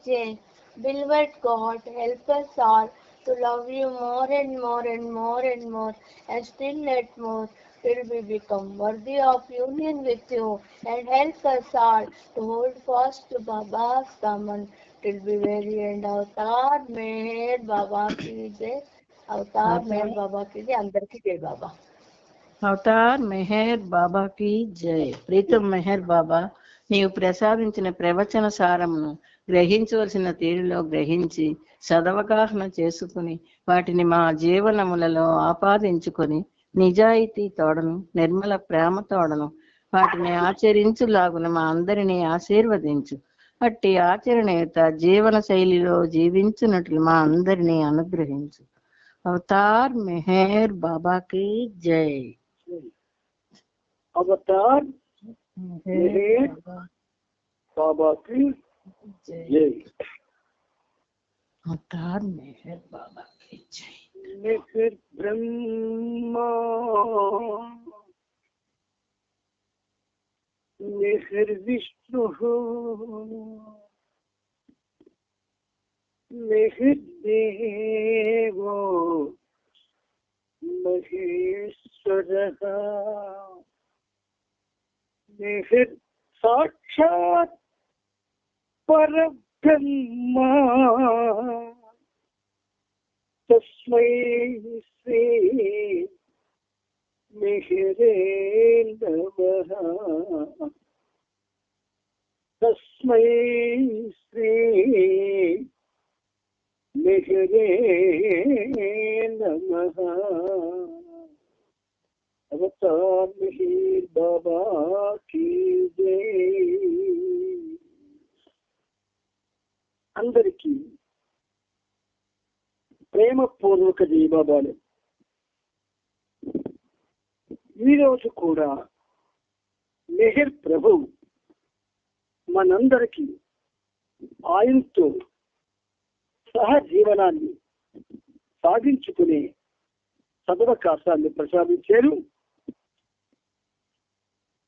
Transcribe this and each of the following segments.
change. Beloved God, help us all to love you more and more and more and more, and still yet more, till we become worthy of union with you, and help us all to hold fast to Baba's command till we very end. Avatar Meher Baba ki jai. Avatar Meher Baba ki jai. అందరికీ జై బాబా. Avatar Meher బాబాకి జై. ప్రీతం మెహర్ బాబా, నీవు ప్రసాదించిన ప్రవచన సారమును గ్రహించవలసిన తీరులో గ్రహించి సదవగాహన చేసుకుని వాటిని మా జీవనములలో ఆపాదించుకొని నిజాయితీ తోడను నిర్మల ప్రేమ తోడను వాటిని ఆచరించులాగున మా అందరినీ ఆశీర్వదించు. అట్టి ఆచరణయుత జీవన శైలిలో జీవించున్నట్లు మా అందరినీ అనుగ్రహించు. అవతార్ మెహర్ బాబాకి జై. అవతార్ మెహర్ బాబాకి జై. అవతార్ మెహర్ బాబాకి జై. మెహర్ బ్రహ్మా మెహర్ విష్ణు మెహర్ దేవో మహేశ్వరః మెహర్ సాక్షాత్ పరబ్రహ్మా తస్మై శ్రీ మెహరే నమః. తస్మై శ్రీ మెహరే నమః. అవతార్ మెహర్ బాబా కీ జై. అందరికీ ప్రేమపూర్వక జయబాబాలు. ఈరోజు కూడా మెహర్ ప్రభు మనందరికీ ఆయనతో సహజీవనాన్ని సాగించుకునే సదవకాశాన్ని ప్రసాదించారు.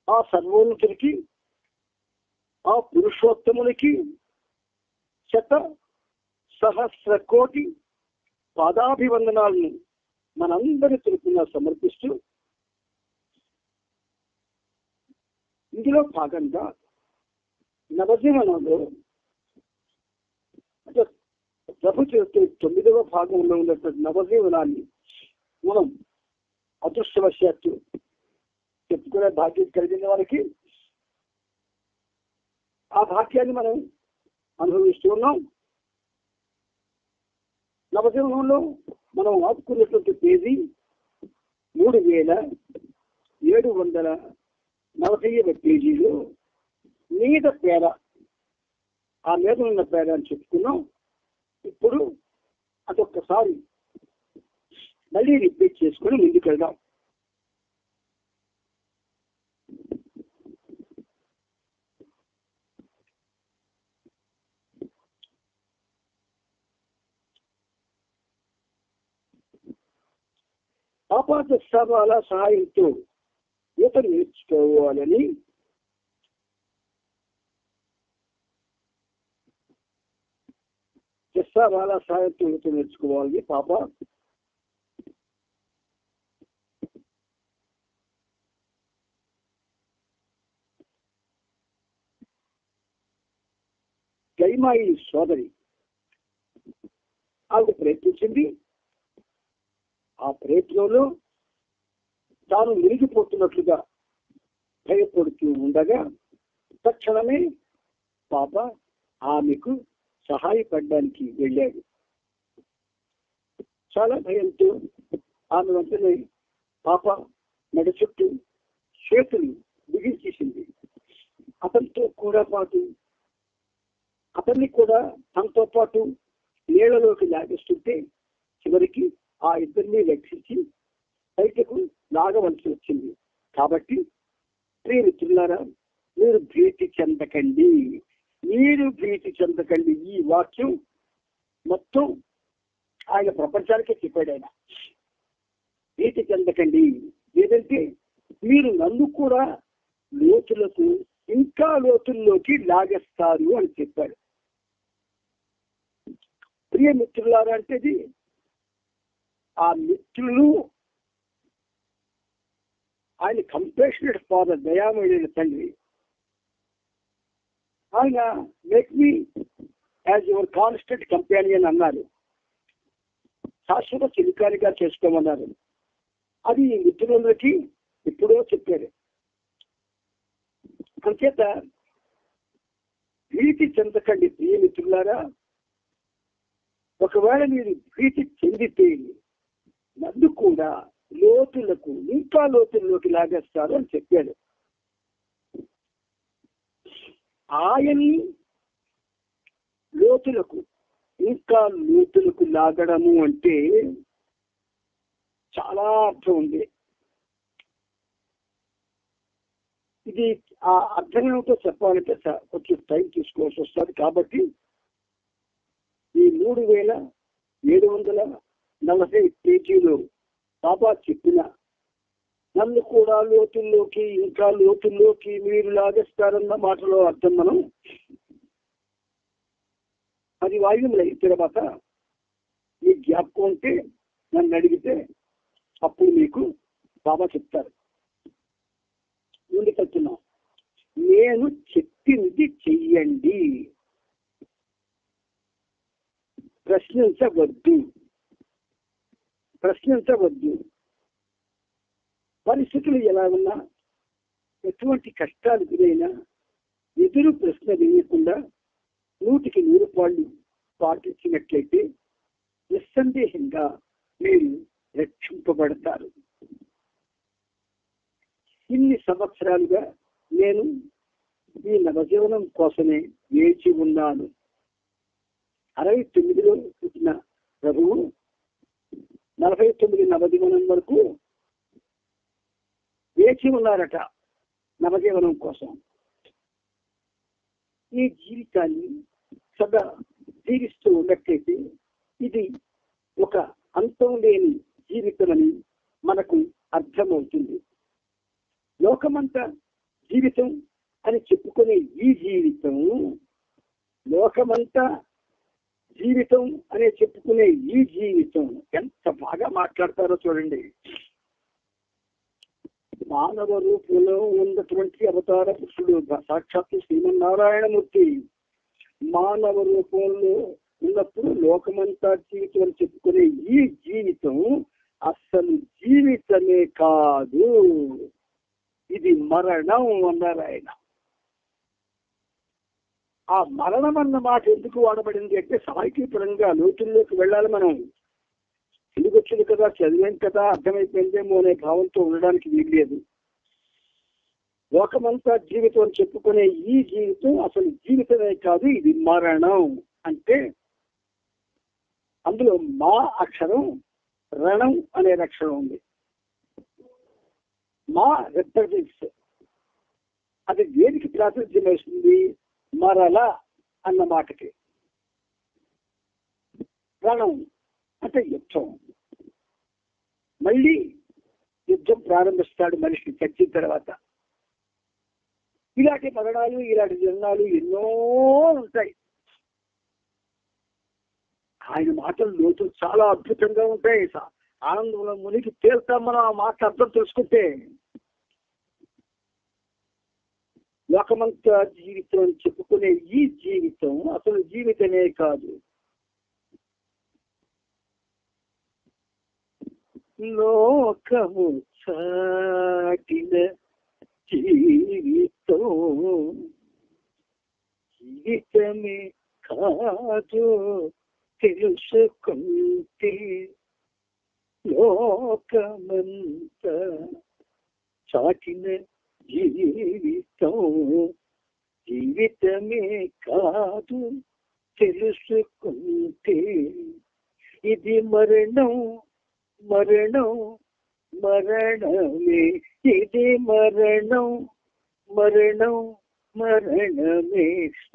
ఆ సర్వోన్నతుడికి, ఆ పురుషోత్తమునికి శత సహస్ర కోటి పాదాభివందనాలను మనందరి తరపున సమర్పిస్తూ, ఇందులో భాగంగా నవజీవనంలో అంటే ప్రభు చేసే 9వ భాగంలో ఉన్నటువంటి నవజీవనాన్ని మనం అదృష్టవశాత్తు చెప్పుకునే భాగ్యం కలిగిన వారికి ఆ భాగ్యాన్ని మనం అనుభవిస్తూ ఉన్నాం. నవజీవనంలో మనం ఆపుకున్నటువంటి పేజీ 3740 పేజీలో మీద పేర, ఆ మీద ఉన్న పేర అని చెప్పుకున్నాం. ఇప్పుడు అదొక్కసారి మళ్ళీ రిపీట్ చేసుకుని ముందుకు వెళ్దాం. ఆపాత సభల సహాయంతో ఈత నేర్చుకోవాలని వాళ్ళ సహాయంతో ఈత నేర్చుకోవాలని పాప గైమాయి సోదరి ఆవిడ ప్రయత్నించింది. ఆ ప్రయత్నంలో తాను మునిగిపోతున్నట్లుగా భయపడుతూ ఉండగా తక్షణమే పాప ఆమెకు సహాయపడడానికి వెళ్ళాడు. చాలా భయంతో ఆమె వెంటనే పాప మెడ చుట్టూ చేతులు బిగించేసింది. అతన్ని కూడా తనతో పాటు నీళ్లలోకి లాగేస్తుంటే చివరికి ఆ ఇద్దరిని రక్షించి బయటకు లాగవలసి వచ్చింది. కాబట్టి ప్రియమిత్రులారా, మీరు భీతి చెందకండి. ఈ వాక్యం మొత్తం ఆయన ప్రపంచానికే చెప్పాడు. ఆయన భీతి చెందకండి, ఏదంటే మీరు నన్ను కూడా లోతులకు, ఇంకా లోతుల్లోకి లాగేస్తారు అని చెప్పాడు. ప్రియ మిత్రులారా అంటే ఆ మిత్రులు ఆయన కంపాషనేట్ ఫాదర్, దయామయుడైన తండ్రి. ఆయన make me as your constant companion అన్నారు, శాశ్వత చిరుకారిగా చేసుకోమన్నారు. అది మిత్రులకి ఎప్పుడో చెప్పారు. అంచేత భీతి చెందకండి ప్రియ మిత్రులారా. ఒకవేళ మీరు భీతి చెందితే నన్ను కూడా లోతులకు, ఇంకా లోతుల్లోకి లాగేస్తారు అని చెప్పాడు. ఆయన్ని లోతులకు, ఇంకా లోతులకు లాగడము అంటే చాలా అర్థం ఉంది. ఇది ఆ అర్థం ఏమిటో చెప్పాలంటే కొంచెం టైం తీసుకోవాల్సి వస్తుంది. కాబట్టి ఈ 3740 పేజీలు బాబా చెప్పిన నన్ను కూడా లోతుల్లోకి, ఇంకా లోతుల్లోకి మీరు లాగేస్తారన్న మాటలో అర్థం మనం 10 వాయువులు అయిన తర్వాత ఈ జ్ఞాపకం ఉంటే నన్ను అడిగితే అప్పుడు మీకు బాబా చెప్తారు. ముందుకెళ్తున్నాం. నేను చెప్పింది చెయ్యండి, ప్రశ్నించవద్దు. పరిస్థితులు ఎలా ఉన్నా, ఎటువంటి కష్టాలు గురైనా ఎదురు ప్రశ్న వేయకుండా 100కి 100 పాళ్ళు పాటించినట్లయితే నిస్సందేహంగా మీరు రక్షింపబడతారు. ఇన్ని సంవత్సరాలుగా నేను ఈ నవజీవనం కోసమే వేచి ఉన్నాను. 69లో పుట్టిన ప్రభువు 49 నవజీవనం వరకు వేచి ఉన్నారట నవజీవనం కోసం. ఈ జీవితాన్ని సదా జీవిస్తూ ఉన్నట్లయితే ఇది ఒక అంతం లేని జీవితమని మనకు అర్థమవుతుంది. లోకమంతా జీవితం అని చెప్పుకునే ఈ జీవితం, లోకమంతా జీవితం అనే చెప్పుకునే ఈ జీవితం ఎంత బాగా మాట్లాడతారో చూడండి. మానవ రూపంలో ఉన్నటువంటి అవతార పురుషుడు సాక్షాత్తు శ్రీమన్నారాయణమూర్తి మానవ రూపంలో ఉన్నప్పుడు లోకమంతా జీవితం అని చెప్పుకునే ఈ జీవితం అసలు జీవితమే కాదు, ఇది మరణం అన్నారు ఆయన. ఆ మరణం అన్న మాట ఎందుకు వాడబడింది అంటే సాహిత్యపరంగా లోతుల్లోకి వెళ్ళాలి. మనం ఎందుకు వచ్చింది కదా, చదివాం కదా, అర్థమైపోయిందేమో అనే భావంతో ఉండడానికి వీల్లేదు. లోకమంతా జీవితం అని చెప్పుకునే ఈ జీవితం అసలు జీవితమే కాదు, ఇది మరణం. అంటే అందులో మా అక్షరం రణం అనే అక్షరం ఉంది. మా రిప్రజెంట్స్, అది దేనికి ప్రాతినిధ్యం వేస్తుంది? మరల అన్న మాటకి. రణం అంటే యుద్ధం, మళ్ళీ యుద్ధం ప్రారంభిస్తాడు మనిషి చచ్చిన తర్వాత. ఇలాంటి మరణాలు, ఇలాంటి జన్మాలు ఎన్నో ఉంటాయి. ఆయన మాటలు లోతులు చాలా అద్భుతంగా ఉంటాయి. ఆనందంలో మునిగి తేల్తాం మనం ఆ మాట అర్థం తెలుసుకుంటే. లోకమంతా జీవితం అని చెప్పుకునే ఈ జీవితం అసలు జీవితమే కాదు. లోకము చాటిన జీవితం జీవితమే కాదు తెలుసుకుంటే, లోకమంతా చాటిన జీవితం జీవితమే కాదు తెలుసుకుంటే, ఇది మరణం మరణం మరణమే, ఇది మరణం మరణం మరణమే.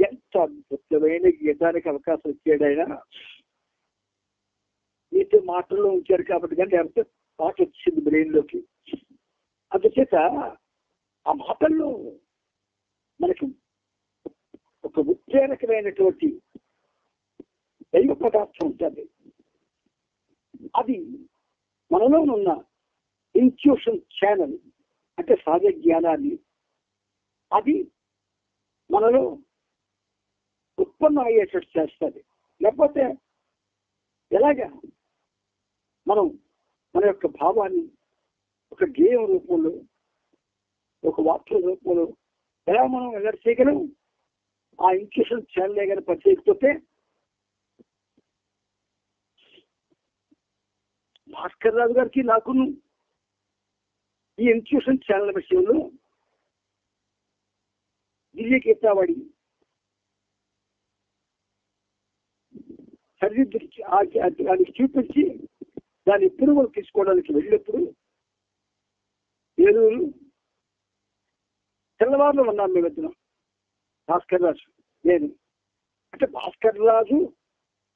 ఎంత అద్భుతమైన గీతానికి అవకాశం ఇచ్చాడు ఆయన. మీతో మాటల్లో ఉంచారు కాబట్టి, కానీ లేకపోతే పాట వచ్చింది బ్రెయిన్ లోకి. అందుచేత ఆ మాటల్లో మనకి ఒక ఉత్తేజకమైనటువంటి దైవ పదార్థం ఉంటుంది. అది మనలో ఉన్న ఇన్ట్యూషన్ ఛానల్ అంటే సహజ జ్ఞానాన్ని అది మనలో ఉత్పన్నం అయ్యేటట్టు చేస్తుంది. లేకపోతే ఎలాగా మనం మన యొక్క భావాన్ని ఒక గేయం రూపంలో ఒక వాక్య రూపంలో ఎలా మనం వెల్లడి చేయగలం? ఆ ఇన్ట్యూషన్ ఛానల్ కానీ పనిచేయకపోతే భాస్కర్ రాజు గారికి నాకును ఈ ఇన్స్టిట్యూషన్ ఛానల్ విషయంలో దివ్యగీతావాడి సరిదిద్దుకి చూపించి దాని పురుగులు తీసుకోవడానికి వెళ్ళినప్పుడు ఏలూరు తెల్లవారులో ఉన్నాం మేము ఇద్దరం, భాస్కర్ రాజు నేను. అంటే భాస్కర్ రాజు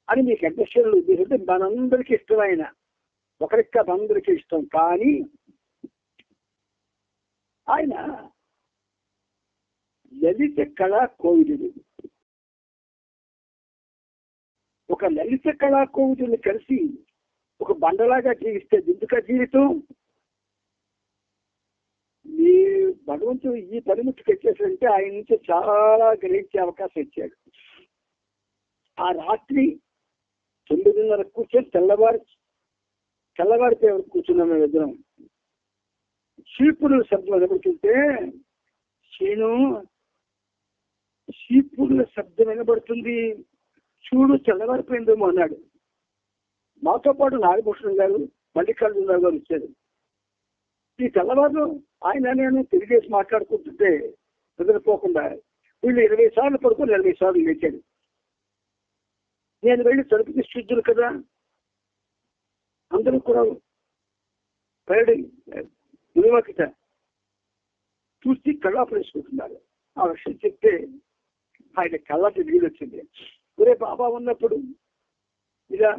అని మీకు అడ్రస్లు ఉద్దేశిస్తే మనందరికీ ఇష్టమైన ఒకరికి కాదు అందరికీ ఇష్టం. కానీ ఆయన లలిత కళా కోవిదుడు. ఒక లలిత కళా కోవిదుని కలిసి ఒక బండలాగా జీవిస్తే దిద్దుక జీవితం. ఈ భగవంతుడు ఈ పరిమితికి వచ్చేసంటే ఆయన నుంచి చాలా గ్రహించే అవకాశం ఇచ్చాడు. ఆ రాత్రి 9:30 కూర్చొని తెల్లవారితే వరకు కూర్చున్నాం మేము ఇద్దరం. చీపురుల శబ్దం వినబడుతుంటే చీపురుల శబ్దం వినబడుతుంది, చూడు తెల్లవారిపోయిందేమో అన్నాడు. మాతో పాటు నాగభూషణం గారు, మల్లికార్జునరావు గారు వచ్చారు. ఈ తెల్లవారు ఆయన నేను తిరిగేసి మాట్లాడుకుంటుంటే నిద్రపోకుండా వీళ్ళు 20 సార్లు పడుకొని 40 సార్లు లేచాడు. నేను వెళ్ళి తలుపుకి శుద్ధులు కదా, అందరూ కూడా విలువకిట చూసి కళ్ళాపలు వేసుకుంటున్నారు. ఆ విషయం చెప్తే ఆయన కళ్ళకి నీళ్ళు వచ్చింది. ఒరే బాబా ఉన్నప్పుడు ఇలా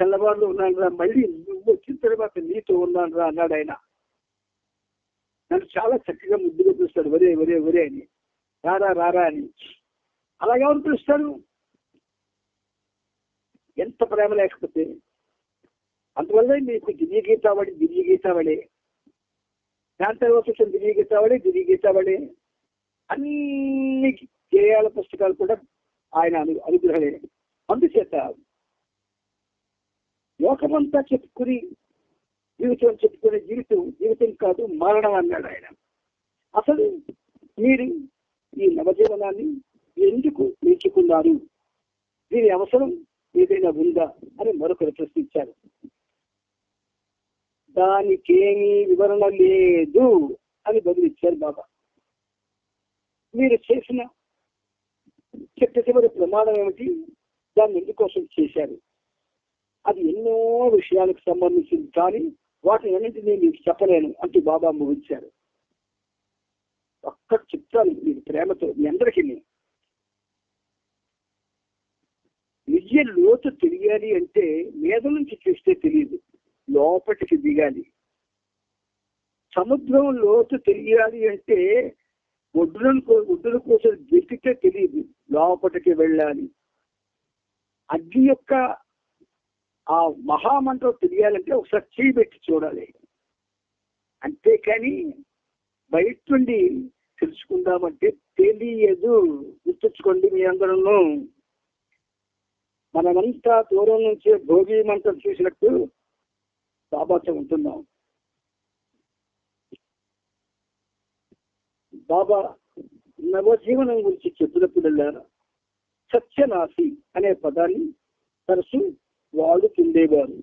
తెల్లవారులు ఉన్నాను రా, మళ్ళీ నువ్వు వచ్చిన తర్వాత నీతో ఉన్నాను రా అన్నాడు ఆయన. నన్ను చాలా చక్కగా ముద్దుగా చూస్తాడు, ఒరే ఒరే ఒరే అని, రారా రారా అని. అలాగే ఎవరు పిలుస్తారు? ఎంత ప్రేమ లేకపోతే. అందువల్ల మీకు దివ్యగీతావళి దాని తర్వాత వచ్చిన దివ్యగీతావళి అన్ని గేయాల పుస్తకాలు కూడా ఆయన అనుగ్రహమే. అందుచేత లోకమంతా చెప్పుకుని చెప్పుకునే జీవితం కాదు మరణం అన్నాడు ఆయన. అసలు మీరు ఈ నవజీవనాన్ని ఎందుకు ఎంచుకున్నారు, దీని అవసరం ఏదైనా ఉందా అని మరొకరు ప్రశ్నించారు. దానికేమీ వివరణ లేదు అని బదులిచ్చారు బాబా. మీరు చేసిన చివరి ప్రమాణం ఏమిటి, దాన్ని ఎందుకోసం చేశారు, అది ఎన్నో విషయాలకు సంబంధించింది, కానీ వాటిని అన్నింటినీ మీకు చెప్పలేను అంటూ బాబా ముగించారు. ఒక్కటి చెప్తాను మీకు ప్రేమతో మీ అందరికీ. విద్య లోతు తెలియాలి అంటే మీద నుంచి చూస్తే తెలియదు, లోపలికి దిగాలి. సముద్రం లోతు తెలియాలి అంటే ఒడ్డుల కోసం వెతికితే తెలియదు, లోపలికి వెళ్ళాలి. అగ్ని యొక్క ఆ మహామంత్రం తెలియాలంటే ఒకసారి చేయి పెట్టి చూడాలి. అంతేకాని బయట నుండి తెలుసుకుందామంటే తెలియదు. గుర్తుంచుకోండి మీ అందరూ. మనమంతా దూరం నుంచే భోగి మంత్రం చూసినట్టు బాబాతో ఉంటున్నాం. బాబా నవజీవనం గురించి చెప్పినప్పుడల్లా సత్యనాశి అనే పదాన్ని తరచు వాడుతుండేవారు.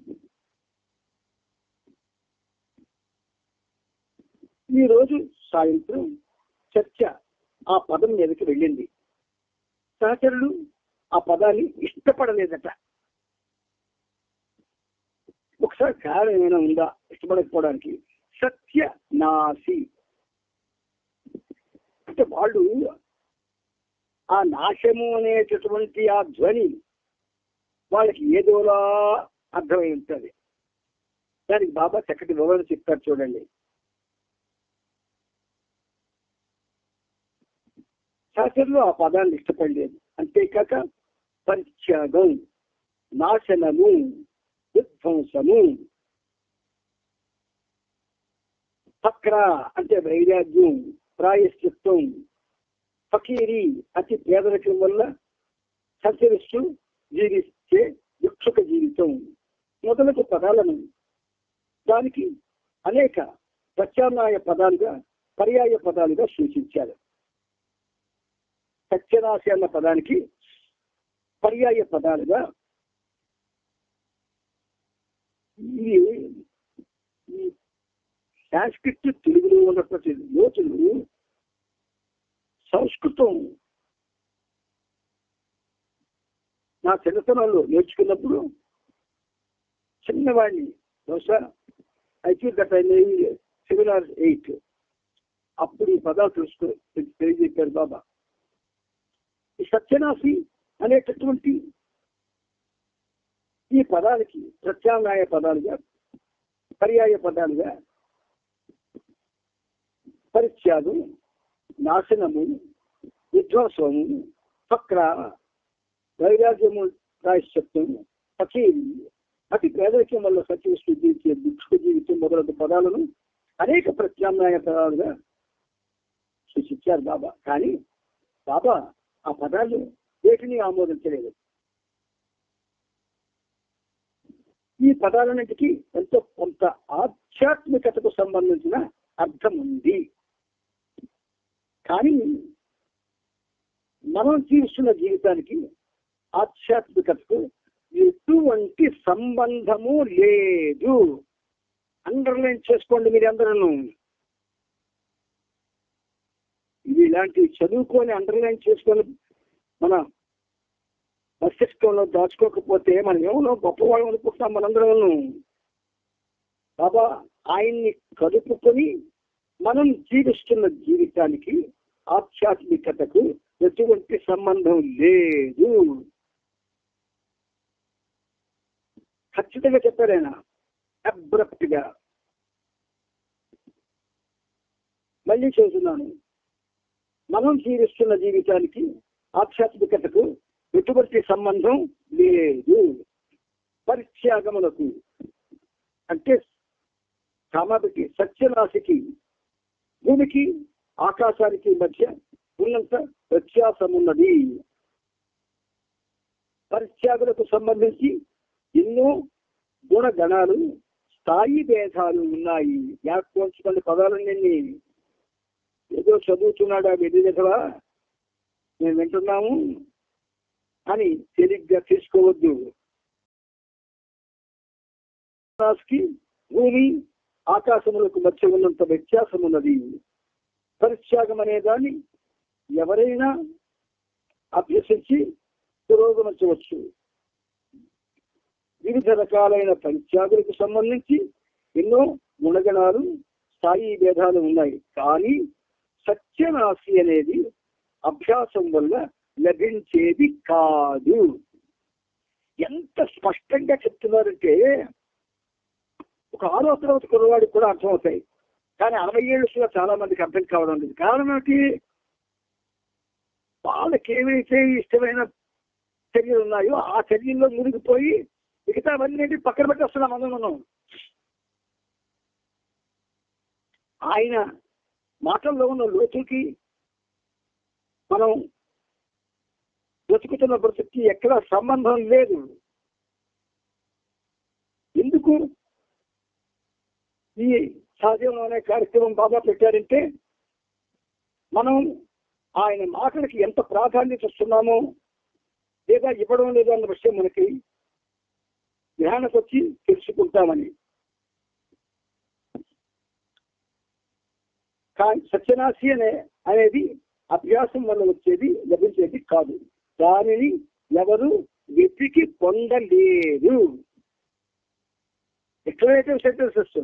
ఈ రోజు సాయంత్రం చర్చ ఆ పదం మీదకి వెళ్ళింది. సహచరులు ఆ పదాన్ని ఇష్టపడలేదట. ఒకసారి కారణం ఏమైనా ఉందా ఇష్టపడకపోవడానికి? సత్యనాశి అంటే వాళ్ళు ఆ నాశము అనేటటువంటి ఆ ధ్వని వాళ్ళకి ఏదోలా అర్థమై ఉంటుంది. దానికి బాబా చక్కటి వివరణ చెప్తారు చూడండి. శాస్త్రంలో ఆ పదాన్ని ఇష్టపడలేదు. అంతేకాక పరిత్యాగం నాశనము, విధ్వంసము. ఫక్ర అంటే వైరాగ్యం, ప్రాయశ్చిత్తం. ఫకీరి అతి పేదరికం వల్ల సంచరిస్తూ జీవించే భిక్షుక జీవితం మొదలగు పదాలను దానికి అనేక ప్రత్యామ్నాయ పదాలుగా, పర్యాయ పదాలుగా సూచించారు. సత్యనాశి అన్న పదానికి పర్యాయ పదాలుగా ఈ సాంస్క్రిట్ తెలుగులో ఉన్నటువంటి లోతులు సంస్కృతం నా చిన్నతనంలో నేర్చుకున్నప్పుడు చిన్నవాడిని బహుశా ఐక్యూ గత 7 or 8 అప్పుడు ఈ పదాలు తెలియజెప్పారు బాబా. ఈ సత్యనాశి అనేటటువంటి ఈ పదానికి ప్రత్యామ్నాయ పదాలుగా, పర్యాయ పదాలుగా పరిత్యాగం, నాశనము, విధ్వంసము, ఫక్ర, వైరాగ్యము, ప్రాయశ్చిత్తము, ఫకీరి అతి పేదరికం వల్ల సత్యవస్తు జీవించే భిక్షుక జీవితం మొదలగు పదాలను అనేక ప్రత్యామ్నాయ పదాలుగా సూచించారు బాబా. కానీ బాబా ఆ పదాలు వేటిని ఆమోదించలేదు. ఈ పదాలన్నింటికీ ఎంతో కొంత ఆధ్యాత్మికతకు సంబంధించిన అర్థం ఉంది. కానీ మనం జీవిస్తున్న జీవితానికి ఆధ్యాత్మికతకు ఎటువంటి సంబంధము లేదు. అండర్లైన్ చేసుకోండి మీరు అందరూ. ఇది ఇలాంటి చదువుకొని అండర్లైన్ చేసుకొని మన మస్తిష్కంలో దాచుకోకపోతే మనం ఏమో గొప్పవాళ్ళు అనుకుంటున్నాం మనందరం. బాబా ఆయన్ని కలుపుకొని మనం జీవిస్తున్న జీవితానికి ఆధ్యాత్మికతకు ఎటువంటి సంబంధం లేదు. ఖచ్చితంగా చెప్పారు ఆయన, అబ్రప్ట్ గా. మళ్ళీ చెబుతున్నాను, మనం జీవిస్తున్న జీవితానికి ఆధ్యాత్మికతకు ఎటువంటి సంబంధం లేదు. పరిత్యాగములకు అంటే కామానికి, సత్యనాశికి, భూమికి ఆకాశానికి మధ్య ఉన్నంత వ్యత్యాసం ఉన్నది. పరిత్యాగులకు సంబంధించి ఎన్నో గుణగణాలు, స్థాయి భేదాలు ఉన్నాయి. జ్ఞాపకోంచుకునే పదాలన్నీ ఏదో చదువుతున్నాడా వెదిగదా మేము వింటున్నాము అని తేలిగ్గా తీసుకోవద్దు. భూమి ఆకాశములకు మధ్య ఉన్నంత వ్యత్యాసం ఉన్నది. పరిత్యాగం అనే దాన్ని ఎవరైనా అభ్యసించి పురోగమించవచ్చు. వివిధ రకాలైన పరిత్యాగులకు సంబంధించి ఎన్నో గుణగణాలు, స్థాయి భేదాలు ఉన్నాయి. కానీ సత్యనాశి అనేది అభ్యాసం వల్ల లభించేది కాదు. ఎంత స్పష్టంగా చెప్తున్నారంటే ఒక 6వ తరగతి కుర్రవాడికి కూడా అర్థమవుతాయి. కానీ 60 ఏళ్ళు చాలా మందికి అర్థం కావడం లేదు. కారణం ఏంటి? వాళ్ళకి ఏవైతే ఇష్టమైన చర్యలు ఉన్నాయో ఆ చర్యల్లో మునిగిపోయి మిగతావన్నీ పక్కన పెట్టేస్తున్నాం మనం. ఆయన మాటల్లో ఉన్న లోతుకి మనం బ్రతుకుతున్న బ్రతుకి ఎక్కడ సంబంధం లేదు. ఎందుకు ఈ సాధ్యం అనే కార్యక్రమం బాబా పెట్టారంటే మనం ఆయన మాటలకి ఎంత ప్రాధాన్యత ఇస్తున్నామో లేదా ఇవ్వడం లేదా అన్న విషయం మనకి జ్ఞానకు వచ్చి తెలుసుకుంటామని. కానీ సత్యనాశి అనేది అభ్యాసం వల్ల వచ్చేది, లభించేది కాదు. దానిని ఎవరు వెతికి పొందలేరు. డిక్లరేటివ్ సెంటెన్సెస్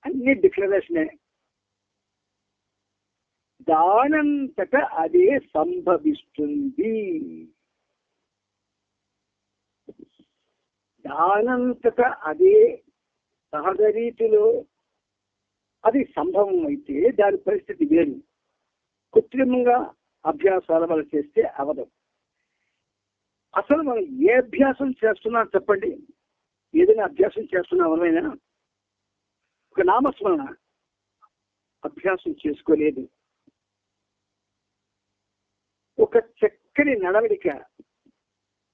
అన్ని డిక్లరేషనే. దానంతట అదే సంభవిస్తుంది. దానంతట అదే సహజ రీతిలో అది సంభవం అయితే దాని పరిస్థితి వేరు. కృత్రిమంగా అభ్యాసాల వల్ల చేస్తే అవదు. అసలు మనం ఏ అభ్యాసం చేస్తున్నాం చెప్పండి? ఏదైనా అభ్యాసం చేస్తున్నాం ఎవరైనా? ఒక నామస్మరణ అభ్యాసం చేసుకోలేదు. ఒక చక్కని నడవడిక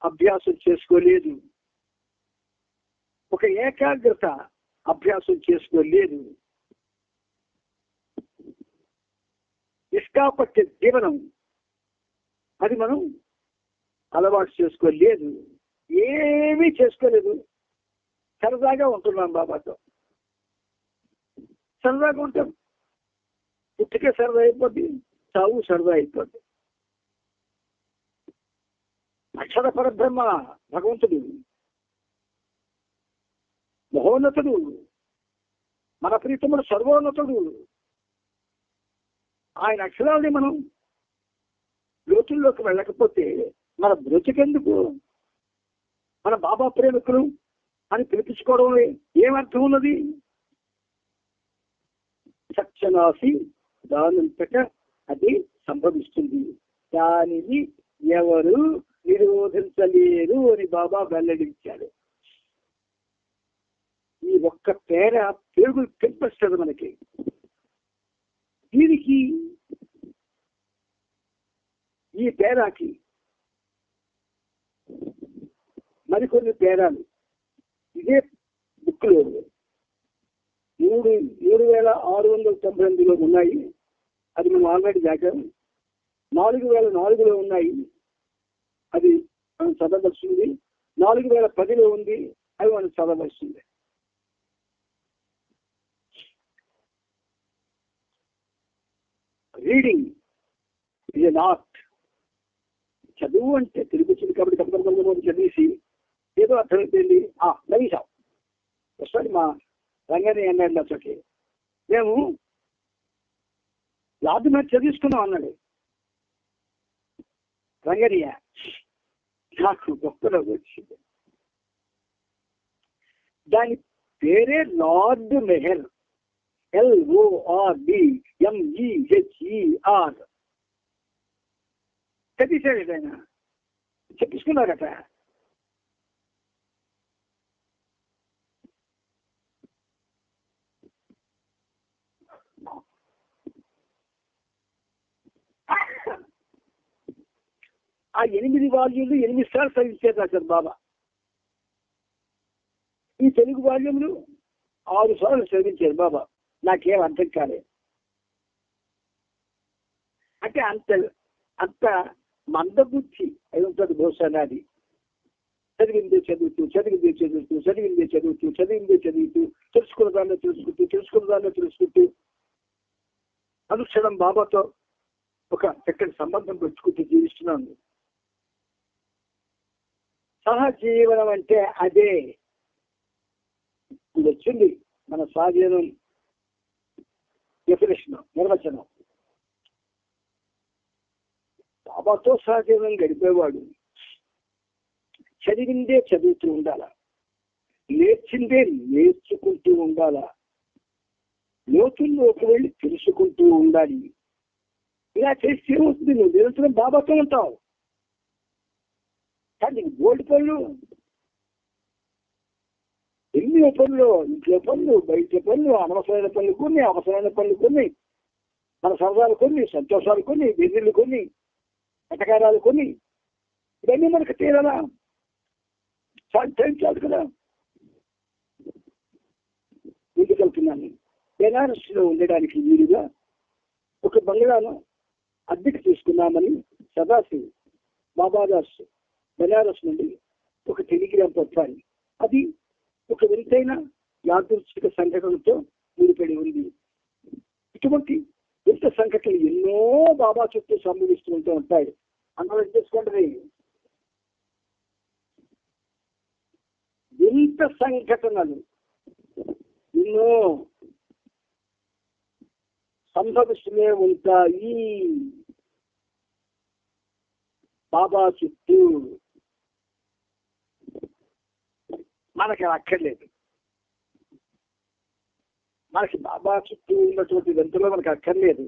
అభ్యాసం చేసుకోలేదు. ఒక ఏకాగ్రత అభ్యాసం చేసుకోలేదు. నిష్కాపట్య జీవనం అది మనం అలవాటు చేసుకోలేదు. ఏమీ చేసుకోలేదు. సరదాగా ఉంటున్నాం బాబాతో. సరదాగా ఉంటాం. పుట్టికే సరదా అయిపోద్ది, చావు సరదా అయిపోద్ది. అక్షర పరబ్రహ్మ భగవంతుడు మహోన్నతుడు, మన ప్రీతముడు సర్వోన్నతుడు. ఆయన అక్షరాలని మనం లోతుల్లోకి వెళ్ళకపోతే మన బ్రతికెందుకు? మన బాబా ప్రేమికులు అని పిలిపించుకోవడం ఏమర్థం ఉన్నది? సత్యనాసి దానంతట అది సంభవిస్తుంది. దానిని ఎవరు నిరోధించలేరు అని బాబా వెల్లడించాడు. ఈ ఒక్క పేర పేరు కనిపిస్తుంది మనకి. దీనికి ఈ పేరాకి మరికొన్ని పేరాలు ఇదే బుక్ లో 7,698లో ఉన్నాయి. అది మనం ఆల్రెడీ దాకాము. 4,004లో ఉన్నాయి. అది మనం చదవలసింది. 4,010లో ఉంది. అవి మనం చదవలసింది. రీడింగ్ ఇది ఎన్ ఆర్ట్. చదువు అంటే తిరిగి కాబట్టి కప్పటి చదివేసి ఏదో అర్థమైపోయింది నవీసాం వస్తాడు. మా రంగాన్ని అన్నాడు నాతోటి, మేము లాదు మీద చదివిస్తున్నాం అన్నాడు రంగయ్య. నాకు గొప్పలో వచ్చింది. దాని పేరే లార్డ్ మెహర్. LORDMEHER. చదివేశాడు ఆయన, చెప్పించుకున్నారట. ఆ 8 వాల్యూమ్లు 8 సార్లు చదివించారు రాశారు బాబా. ఈ తెలుగు వాల్యూమ్లు 6 సార్లు చదివించారు బాబా. నాకేం అర్థం కాలేదు. అంటే అంత మందబుద్ధి అయి ఉంటుంది బహుశా నాది. చదివిందే చదువుతూ తెలుసుకున్న దాన్ని తెలుసుకుంటూ అనుక్షణం బాబాతో ఒక చక్కటి సంబంధం పెట్టుకుంటూ జీవిస్తున్నాను. సహజీవనం అంటే అదే. ఇది వచ్చింది మన సహజీవనం డెఫినేషన్, నిర్వచనం. బాబాతో సహజీవనం గడిపేవాడు చదివిందే చదువుతూ ఉండాల, నేర్చిందే నేర్చుకుంటూ ఉండాల, లోతుల్లోకి వెళ్ళి తెలుసుకుంటూ ఉండాలి. ఇలా చేస్తే ఏమవుతుంది? నువ్వు నిరంతరం బాబాతో ఉంటావు. కానీ బోల్డ్ పనులు, ఎన్నో పనులు, ఇంట్లో పనులు, బయట పనులు, అనవసరమైన పనులు కొన్ని, అవసరమైన పనులు కొన్ని, మన సరదాలు కొన్ని, సంతోషాలు కొన్ని, బెదిర్లు కొన్ని, పటకారాలు కొన్ని, ఇవన్నీ మనకు తీరాలా? టైం చాలు కదా. ముందుకెళ్తున్నాను. బెనారస్లో ఉండడానికి వీలుగా ఒక బంగ్లాను అద్దెకు తీసుకున్నామని సదాశివ్ బాబాదాస్ బెనారస్ నుండి ఒక టెలిగ్రామ్ పంపాలి. అది ఒక వింతైన యాదృచ్ఛిక సంఘటనతో ముడిపడి ఉంది. ఇటువంటి వింత సంఘటనలు ఎన్నో బాబా చుట్టూ సంభవిస్తూ ఉంటూ ఉంటాయి. అందరూ చేసుకోండి. వింత సంఘటనలు ఎన్నో సంభవిస్తూనే ఉంటాయి బాబా చుట్టూ. మనకి అక్కర్లేదు. మనకి బాబా చుట్టూ ఉన్నటువంటి వింతలు మనకు అక్కర్లేదు.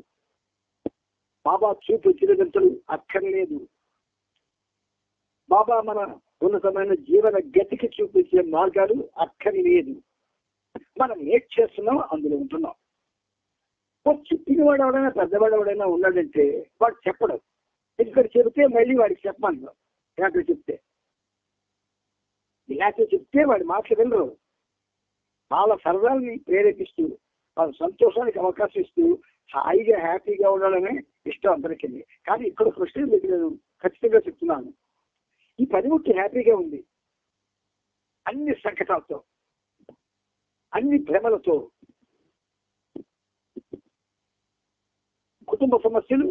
బాబా చూపు వచ్చిన వింతలు అక్కర్లేదు. బాబా మన ఉన్నతమైన జీవన గతికి చూపించే మార్గాలు అక్కడి లేదు. మనం ఏం చేస్తున్నాం అందులో ఉంటున్నాం. చిట్టినవాడు ఎవడైనా పెద్దవాడు ఎవడైనా ఉన్నాడంటే వాడు చెప్పడం, ఇక్కడ చెబితే మళ్ళీ వాడికి చెప్పమన్నారు. ఇలాంటివి చెప్తే వాడి మాటలు వినరు. వాళ్ళ సరదాన్ని ప్రేరేపిస్తూ వాళ్ళ సంతోషానికి అవకాశం ఇస్తూ హాయిగా హ్యాపీగా ఉండాలనే ఇష్టం అందరికీ. కానీ ఇక్కడ ప్రశ్న మీకు నేను ఖచ్చితంగా చెప్తున్నాను, ఈ పనిముట్టు హ్యాపీగా ఉంది. అన్ని సంకటాలతో, అన్ని భ్రమలతో, కుటుంబ సమస్యలు,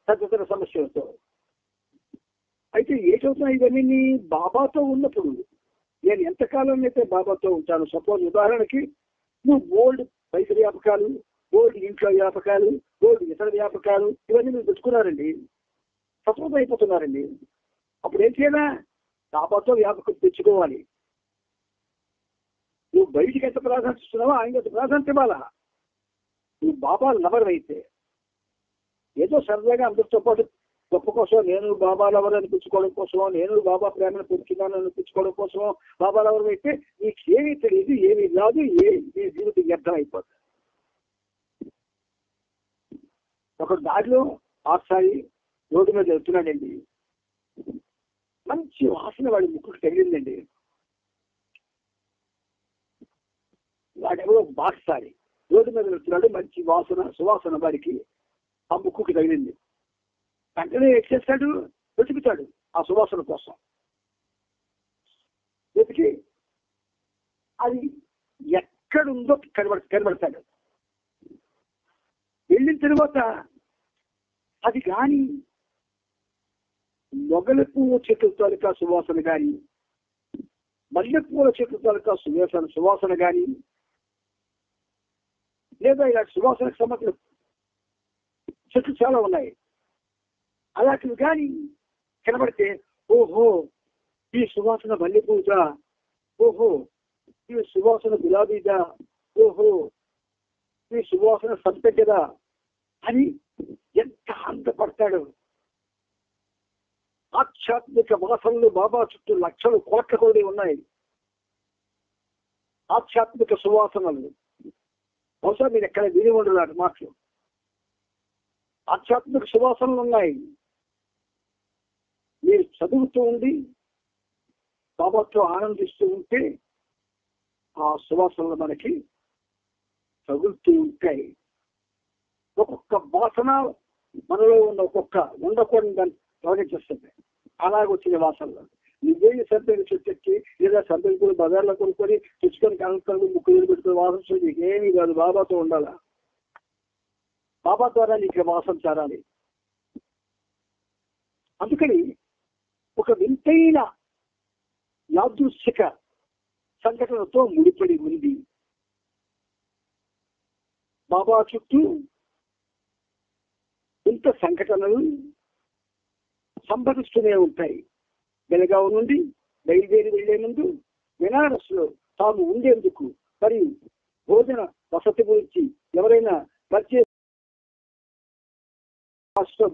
తదితర సమస్యలతో. అయితే ఏటవుతున్నాయి ఇవన్నీ బాబాతో ఉన్నప్పుడు? నేను ఎంతకాలం అయితే బాబాతో ఉంటాను. సపోజ్ ఉదాహరణకి నువ్వు గోల్డ్ పైస వ్యాపకాలు, గోల్డ్ ఇంట్లో వ్యాపకాలు, గోల్డ్ ఇతర వ్యాపకాలు ఇవన్నీ మీరు పెట్టుకున్నారండి, సపోజ్ అయిపోతున్నారండి. అప్పుడు ఏం చేయాలా? బాబాతో వ్యాపకం తెచ్చుకోవాలి. నువ్వు బయటికి ఎంత ప్రాధాన్యత ఇస్తున్నావో ఆయన ఎంత ప్రాధాన్యత ఇవ్వాలా. నువ్వు బాబా లవర్ అయితే ఏదో సరదాగా అందరితో పాటు గొప్ప కోసం, నేను బాబా లవర్ అనిపించుకోవడం కోసమో, నేను బాబా ప్రేమను పొందుతున్నాను అనిపించుకోవడం కోసమో బాబా లవర్ అయితే నీకు ఏమీ తెలియదు, ఏమీ రాదు, నీ జీవితం వ్యర్థం అయిపోతుంది. ఒక దారిలో ఆసారి రోడ్డు మీద వెళ్తున్నాడండి. మంచి వాసన వాడి ముక్కుకు తగిలిందండి. వాడెవరో బాక్సారి రోడ్డు మీద వెళ్తున్నాడు, మంచి వాసన సువాసన వాడికి ఆ ముక్కుకి తగిలింది. వెంటనే ఏం చేస్తాడు? వెతుకుతాడు ఆ సువాసన కోసం. వెతికి అది ఎక్కడుందో కనబడతాడు. వెళ్ళిన తర్వాత అది కానీ మొగల పువ్వు చెట్ల తాలూకా సువాసన కానీ, మల్లెపూల చెట్ల తాలూకా సువాసన కానీ, లేదా ఇలాంటి సువాసనకు సంబంధించిన చెట్లు చాలా ఉన్నాయి, అలాంటివి కానీ కనబడితే ఓహో ఈ సువాసన మల్లెపూజా, ఓహో ఈ సువాసన గులాబీదా, ఓహో ఈ సువాసన సంపెట్టదా అని ఎంత ఆనందపడతాడు. ఆధ్యాత్మిక వాసనలు బాబా చుట్టూ లక్షలు కోట్ల కోడి ఉన్నాయి. ఆధ్యాత్మిక సువాసనలు బహుశా మీరు ఎక్కడ విని ఉండరు మాటలు. ఆధ్యాత్మిక సువాసనలు ఉన్నాయి. మీరు చదువుతూ ఉండి బాబాతో ఆనందిస్తూ ఉంటే ఆ సువాసనలు మనకి తగులుతూ ఉంటాయి. ఒక్కొక్క వాసన మనలో ఉన్న ఒక్కొక్క ఉండకూడని దాన్ని తొలగించేస్తుంది. అలాగొచ్చిన వాసనలు నువ్వేమి సర్దలు చెట్టెక్కి లేదా సర్దలు కూడా బజార్లో కొనుక్కొని తెచ్చుకొని కనుక్కొని ముక్కు పెట్టుకుని వాసన ఏమీ కాదు. బాబాతో ఉండాలా. బాబా ద్వారా నీకు వాసన చేరాలి. అందుకని ఒక వింతైన యాదృశ్చిక సంఘటనతో ముడిపడి ఉంది. బాబా చుట్టూ ఇంత సంఘటనలు సంభవిస్తూనే ఉంటాయి. బెళగావ్ నుండి బయలుదేరి వెళ్లే ముందు బెనారస్ లో తాము ఉండేందుకు మరి భోజన వసతి గురించి ఎవరైనా పరిచయం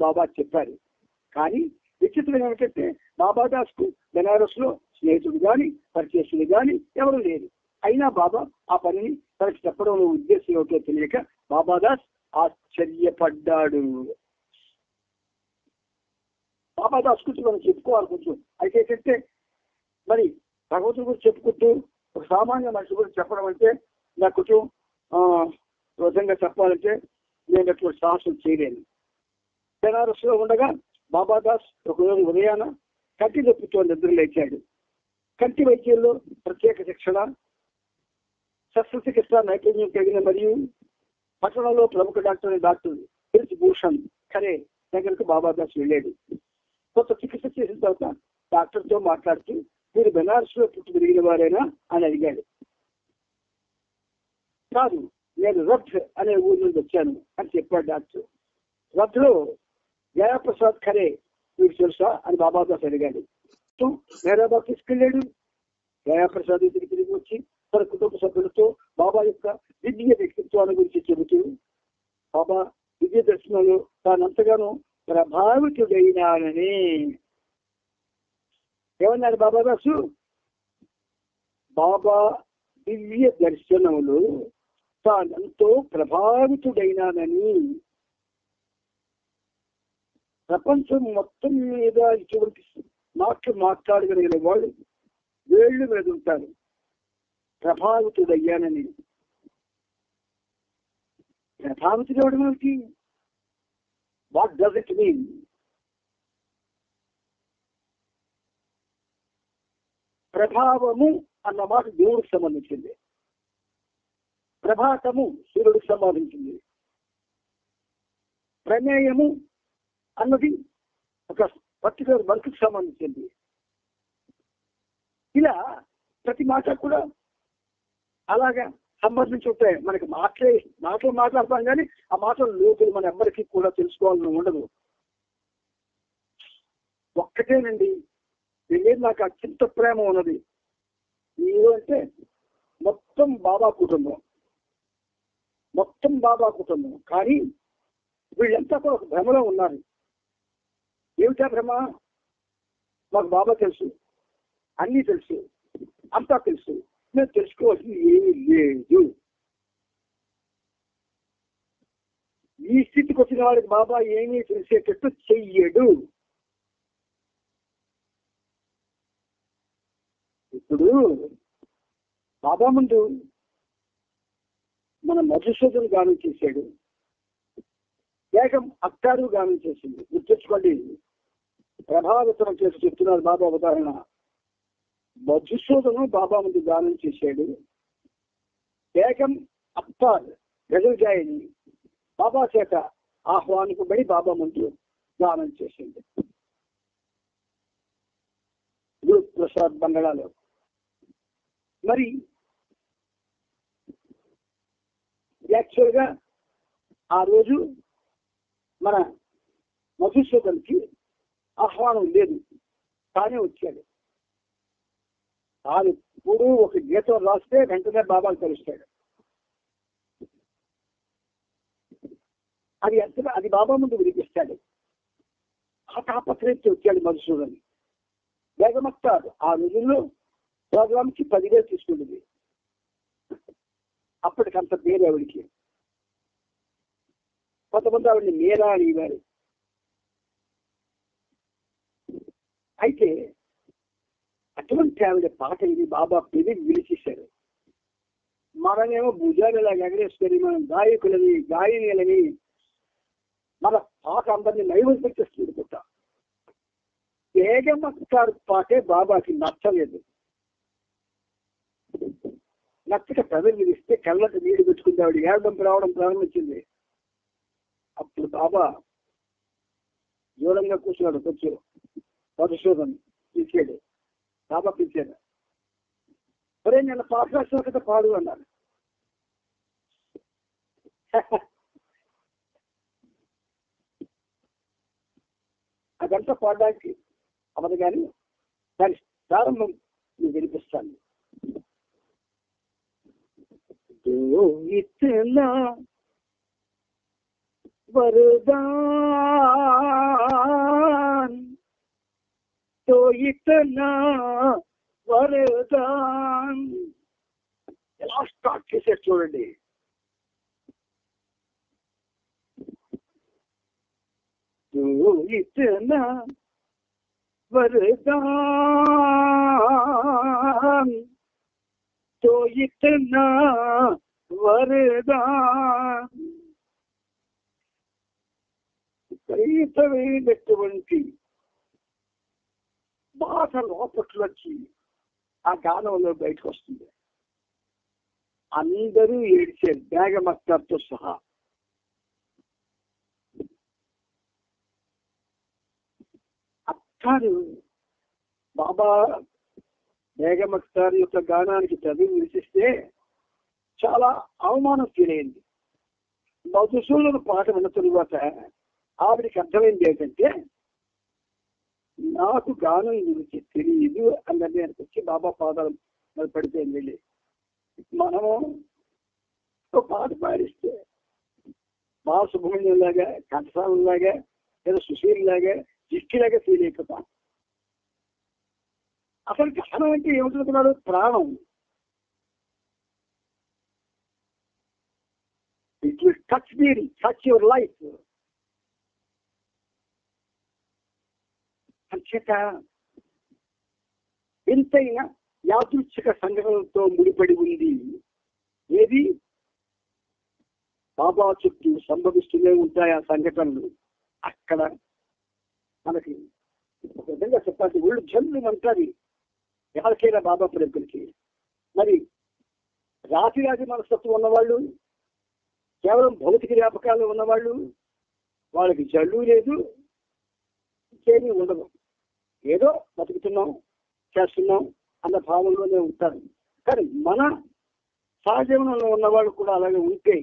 బాబా చెప్పారు. కానీ విచిత్రం ఏమిటంటే బాబాదాస్ కు బెనారస్ లో స్నేహితుడు గాని పరిచయస్తులు గాని ఎవరు లేరు. అయినా బాబా ఆ పనిని తనకి చెప్పడంలో ఉద్దేశం ఏమిటో తెలియక బాబాదాస్ ఆశ్చర్యపడ్డాడు. బాబాదాస్ గురించి మనం చెప్పుకోవాలి కొంచెం. అయితే ఏంటంటే మరి భగవంతుడి గురించి చెప్పుకుంటూ ఒక సామాన్య మనిషి గురించి చెప్పడం అంటే నా కొంచెం విధంగా చెప్పాలంటే నేను అటువంటి సాహసం చేయలేను. బెనారస్ లో ఉండగా బాబాదాస్ ఒకరోజు ఉదయాన కంటి నొప్పితో నిద్ర లేచాడు. కంటి వైద్యంలో ప్రత్యేక శిక్షణ, శస్త్రచికిత్స నైపుణ్యం కలిగిన మరియు పట్టణంలో ప్రముఖ డాక్టర్ బ్రిజ్ భూషణ్ ఖరే దగ్గరకు బాబాదాస్ వెళ్ళాడు. కొంత చికిత్స చేసిన తర్వాత డాక్టర్తో మాట్లాడుతూ మీరు బెనారస్ లో పుట్టి పెరిగిన వారేనా అని అడిగాడు. కాదు, నేను రథ్ అనే ఊరి నుండి వచ్చాను అని చెప్పాడు డాక్టర్. రథ్ లో జయాప్రసాద్ ఖరే మీకు తెలుసా అని బాబాదాస్ అడిగాడు. మేరాబా తీసుకెళ్ళాడు. జయాప్రసాద్ తిరిగి వచ్చి తన కుటుంబ సభ్యులతో బాబా యొక్క దివ్య వ్యక్తిత్వాల గురించి చెబుతూ బాబా దివ్య దర్శనంలో తానంతగానో ప్రభావితుడైనానని ఏమన్నారు బాబాదాసు? బాబా దివ్య దర్శనములు తానెంతో ప్రభావితుడైనానని, ప్రపంచం మొత్తం మీద ఇటువంటి మాటలు మాట్లాడగలిగిన వాళ్ళు వేళ్ళు మీద ఉంటారు. ప్రభావితుడయ్యానని. ప్రభావితుడవడం ఏమిటి? What does it mean? ప్రభావము అన్న మాట దేవుడికి సంబంధించింది. ప్రభాతము సూర్యుడికి సంబంధించింది. ప్రమేయము అన్నది ఒక పర్టికులర్ వర్క్కి సంబంధించింది. ఇలా ప్రతి మాట కూడా అలాగా సంబంధించి ఉంటాయి. మనకి మాటలు మాట్లాడతాం కానీ ఆ మాటల లోతులు మన ఎవ్వరికీ కూడా తెలుసుకోవాలని ఉండదు. ఒక్కటేనండి, నేను నాకు అత్యంత ప్రేమ ఉన్నది మీరు అంటే మొత్తం బాబా కుటుంబం, మొత్తం బాబా కుటుంబం. కానీ వీళ్ళంతా కూడా ఒక భ్రమలో ఉన్నారు. ఏమిటా భ్రమ? మాకు బాబా తెలుసు, అన్నీ తెలుసు, అంతా తెలుసు, మేము తెలుసుకోవాల్సింది ఏమీ లేదు. ఈ స్థితికి వచ్చిన వాడికి బాబా ఏమీ తెలిసేటట్టు చెయ్యడు. ఇప్పుడు బాబా ముందు మన మధుసూదను గానం చేశాడు, ఏకం అక్కారు గానం చేసింది. గుర్తుంచుకోండి, ప్రభావితం చేసి చెప్తున్నారు బాబా ఉదాహరణ. మధుసూదను బాబా ముందు గానం చేశాడు, ఏకం అక్తార్ గజల్ గాయని బాబా చేత ఆహ్వానింపబడి బాబా ముందు గానం చేసింది గురు ప్రసాద్ బంగళాలో. మరి యాక్చువల్గా ఆ రోజు మన మధుసూదన్కి ఆహ్వానం లేదు, కానీ వచ్చాడు. తాను ఎప్పుడు ఒక గీతం రాస్తే వెంటనే బాబాకు తెలుస్తాడు. అది బాబా ముందు వినిపిస్తాడు. ఆ తాపత్రయంతో వచ్చాడు మధుసూదన్. బేగమక్తారు ఆ రోజుల్లో ప్రోగ్రామ్కి 10,000 తీసుకుంటుంది. అప్పటికంత పేరు ఆవిడికి. కొంతమంది ఆవిడని మీరా అనేవారు. అయితే అటువంటి ఆవిడ పాట ఇది బాబా పెళ్లి విలిచేశారు. మనమేమో భుజాలు ఇలాగ ఎగరేసుకొని మనం గాయకులని గాయనీలని మన పాట అందరినీ నైవేద్యం పుట్ట. బేగమక్తారు పాటే బాబాకి నచ్చలేదు. నచ్చక ప్రజలు విధిస్తే కళ్ళకి నీళ్లు పెట్టుకుంది. ఆవిడ ఏడడం రావడం ప్రారంభించింది. అప్పుడు బాబా దూరంగా కూర్చున్నాడు. కొంచెం మధుసూదన్ పిలిచాడు. బాబా పిలిచాడు, సరే నేను పాట రాసిన కదా పాడు అన్నాడు. అదంతా పాడడానికి అవ్వదు, కానీ దాని ప్రారంభం నేను వినిపిస్తాను. ఇతనా वरदान तो इतना वरदान. ఎలా స్టార్ట్ చేశారు చూడండి. तो इतना वरदान तो इतना वरदान. విపరీతమైనటువంటి బాధ లోపట్లొచ్చి ఆ గానంలో బయటకు వస్తుంది. అందరూ ఏడ్చారు, బేగమక్తార్తో సహా. అక్తారు బాబా బేగమక్తార్ యొక్క గానానికి చదివి వినిపిస్తే చాలా అవమానం ఫీల్ అయింది. మధుసూదను పాట విన్న తరువాత ఆవిడికి అర్థమైంది ఏంటంటే, నాకు గానం గురించి తెలియదు అన్న నిర్ణయానికి వచ్చి బాబా పాదాలు పడిపోయింది. వెళ్ళి మనము ఒక పాట పాడిస్తే బాలసుబ్రహ్మణ్యం లాగా, కంఠసారం లాగా, లేదా సుశీల్ లాగా, జిష్టిలాగా ఫీల్ అయిపోతాం. అసలు జ్ఞానం అంటే ఏమవుతున్నాడు? ప్రాణం. It will touch me, touch your life. అంచేత ఎంతైనా యాదృచ్ఛిక సంఘటనలతో ముడిపడి ఉంది. ఏది? బాబా చుట్టూ సంభవిస్తూనే ఉంటాయి ఆ సంఘటనలు. అక్కడ మనకి ఒక విధంగా చెప్పాలి, ఒళ్ళు జల్లు అంటారు ఎవరికైనా బాబా ప్రేమికులకి. మరి రాతి మనస్తత్వం ఉన్నవాళ్ళు, కేవలం భౌతిక జ్ఞాపకాలు ఉన్నవాళ్ళు, వాళ్ళకి జల్లు లేదు, ఇంకేమీ ఉండదు. ఏదో బతుకుతున్నాం, చేస్తున్నాం అన్న భావంలోనే ఉంటారు. కానీ మన సహజీవనంలో ఉన్నవాళ్ళు కూడా అలాగే ఉంటే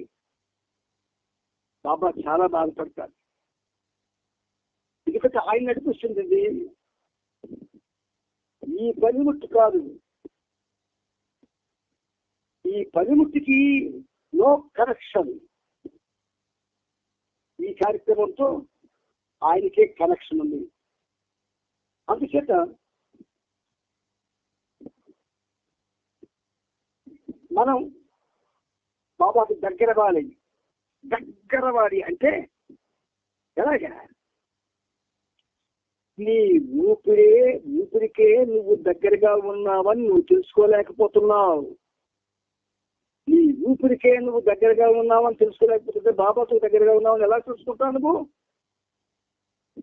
బాబా చాలా బాధపడతారు. ఎందుకంటే ఆయన నడిపిస్తుంది ఈ పనిముట్టు కాదు. ఈ పనిముట్టుకి నో కనెక్షన్. ఈ కార్యక్రమంతో ఆయనకే కనెక్షన్ ఉంది. అందుచేత మనం బాబాకి దగ్గరవాడి అంటే ఎలాగా? నీ ఊపిరికే నువ్వు దగ్గరగా ఉన్నావని నువ్వు తెలుసుకోలేకపోతున్నావు. నీ ఊపిరికే నువ్వు దగ్గరగా ఉన్నావని తెలుసుకోలేకపోతుంటే బాబాతో దగ్గరగా ఉన్నావని ఎలా తెలుసుకుంటావు నువ్వు?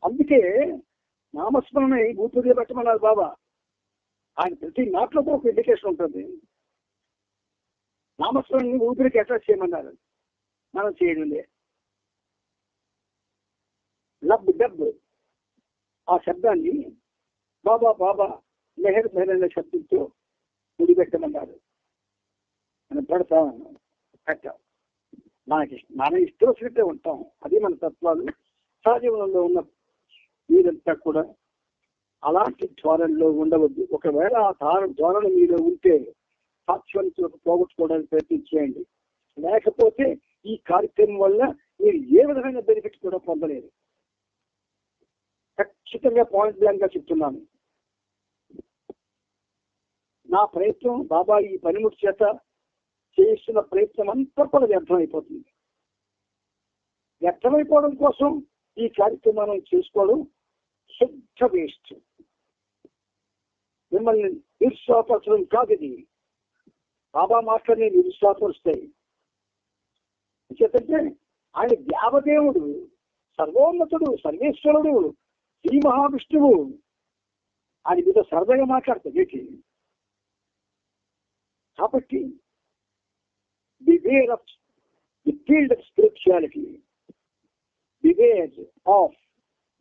అందుకే నామస్మరణ ఊపిరిలో పెట్టమన్నారు బాబా. ఆయన ప్రతి మాటలో ఒక ఇండికేషన్ ఉంటుంది. నామస్మరణని ఊపిరికి అటాచ్ చేయమన్నారు, మనం చేయడం లేదు. లబ్ డబ్ ఆ శబ్దాన్ని బాబా బాబా మెహర్ మెహర్ అనే శబ్దంతో ముడిపెట్టమన్నారు. మనం పెట్టాం. మన ఇష్టం వచ్చినట్టే ఉంటాం. అది మన తత్వాలు. సహజీవనంలో ఉన్న మీరంతా కూడా అలాంటి ధోరణిలో ఉండవద్దు. ఒకవేళ ఆ ధోరణి మీలో ఉంటే సాక్షాత్తులకు పోగొట్టుకోవడానికి ప్రయత్నించేయండి. లేకపోతే ఈ కార్యక్రమం వల్ల మీరు ఏ విధమైన బెనిఫిట్ కూడా పొందలేరు. ఖచ్చితంగా పాయింట్ బ్లాంక్ గా చెప్తున్నాను. నా ప్రయత్నం బాబా ఈ పనిముట్టు చేత చేస్తున్న ప్రయత్నం అంతా కూడా వ్యర్థమైపోతుంది. వ్యర్థమైపోవడం కోసం ఈ కార్యక్రమాన్ని చేసుకోవడం శుద్ధ వేస్ట్. మిమ్మల్ని నిరుత్సాహపరచడం కాదు ఇది. బాబా మాటలని నిరుత్సాహపరుస్తాయి. చేతంటే ఆయన దేవదేవుడు, సర్వోన్నతుడు, సర్వేశ్వరుడు, శ్రీ మహావిష్ణువు. ఆయన మీద సరదాగా మాట్లాడతాడు. కాబట్టి beware of the field of spirituality. Beware of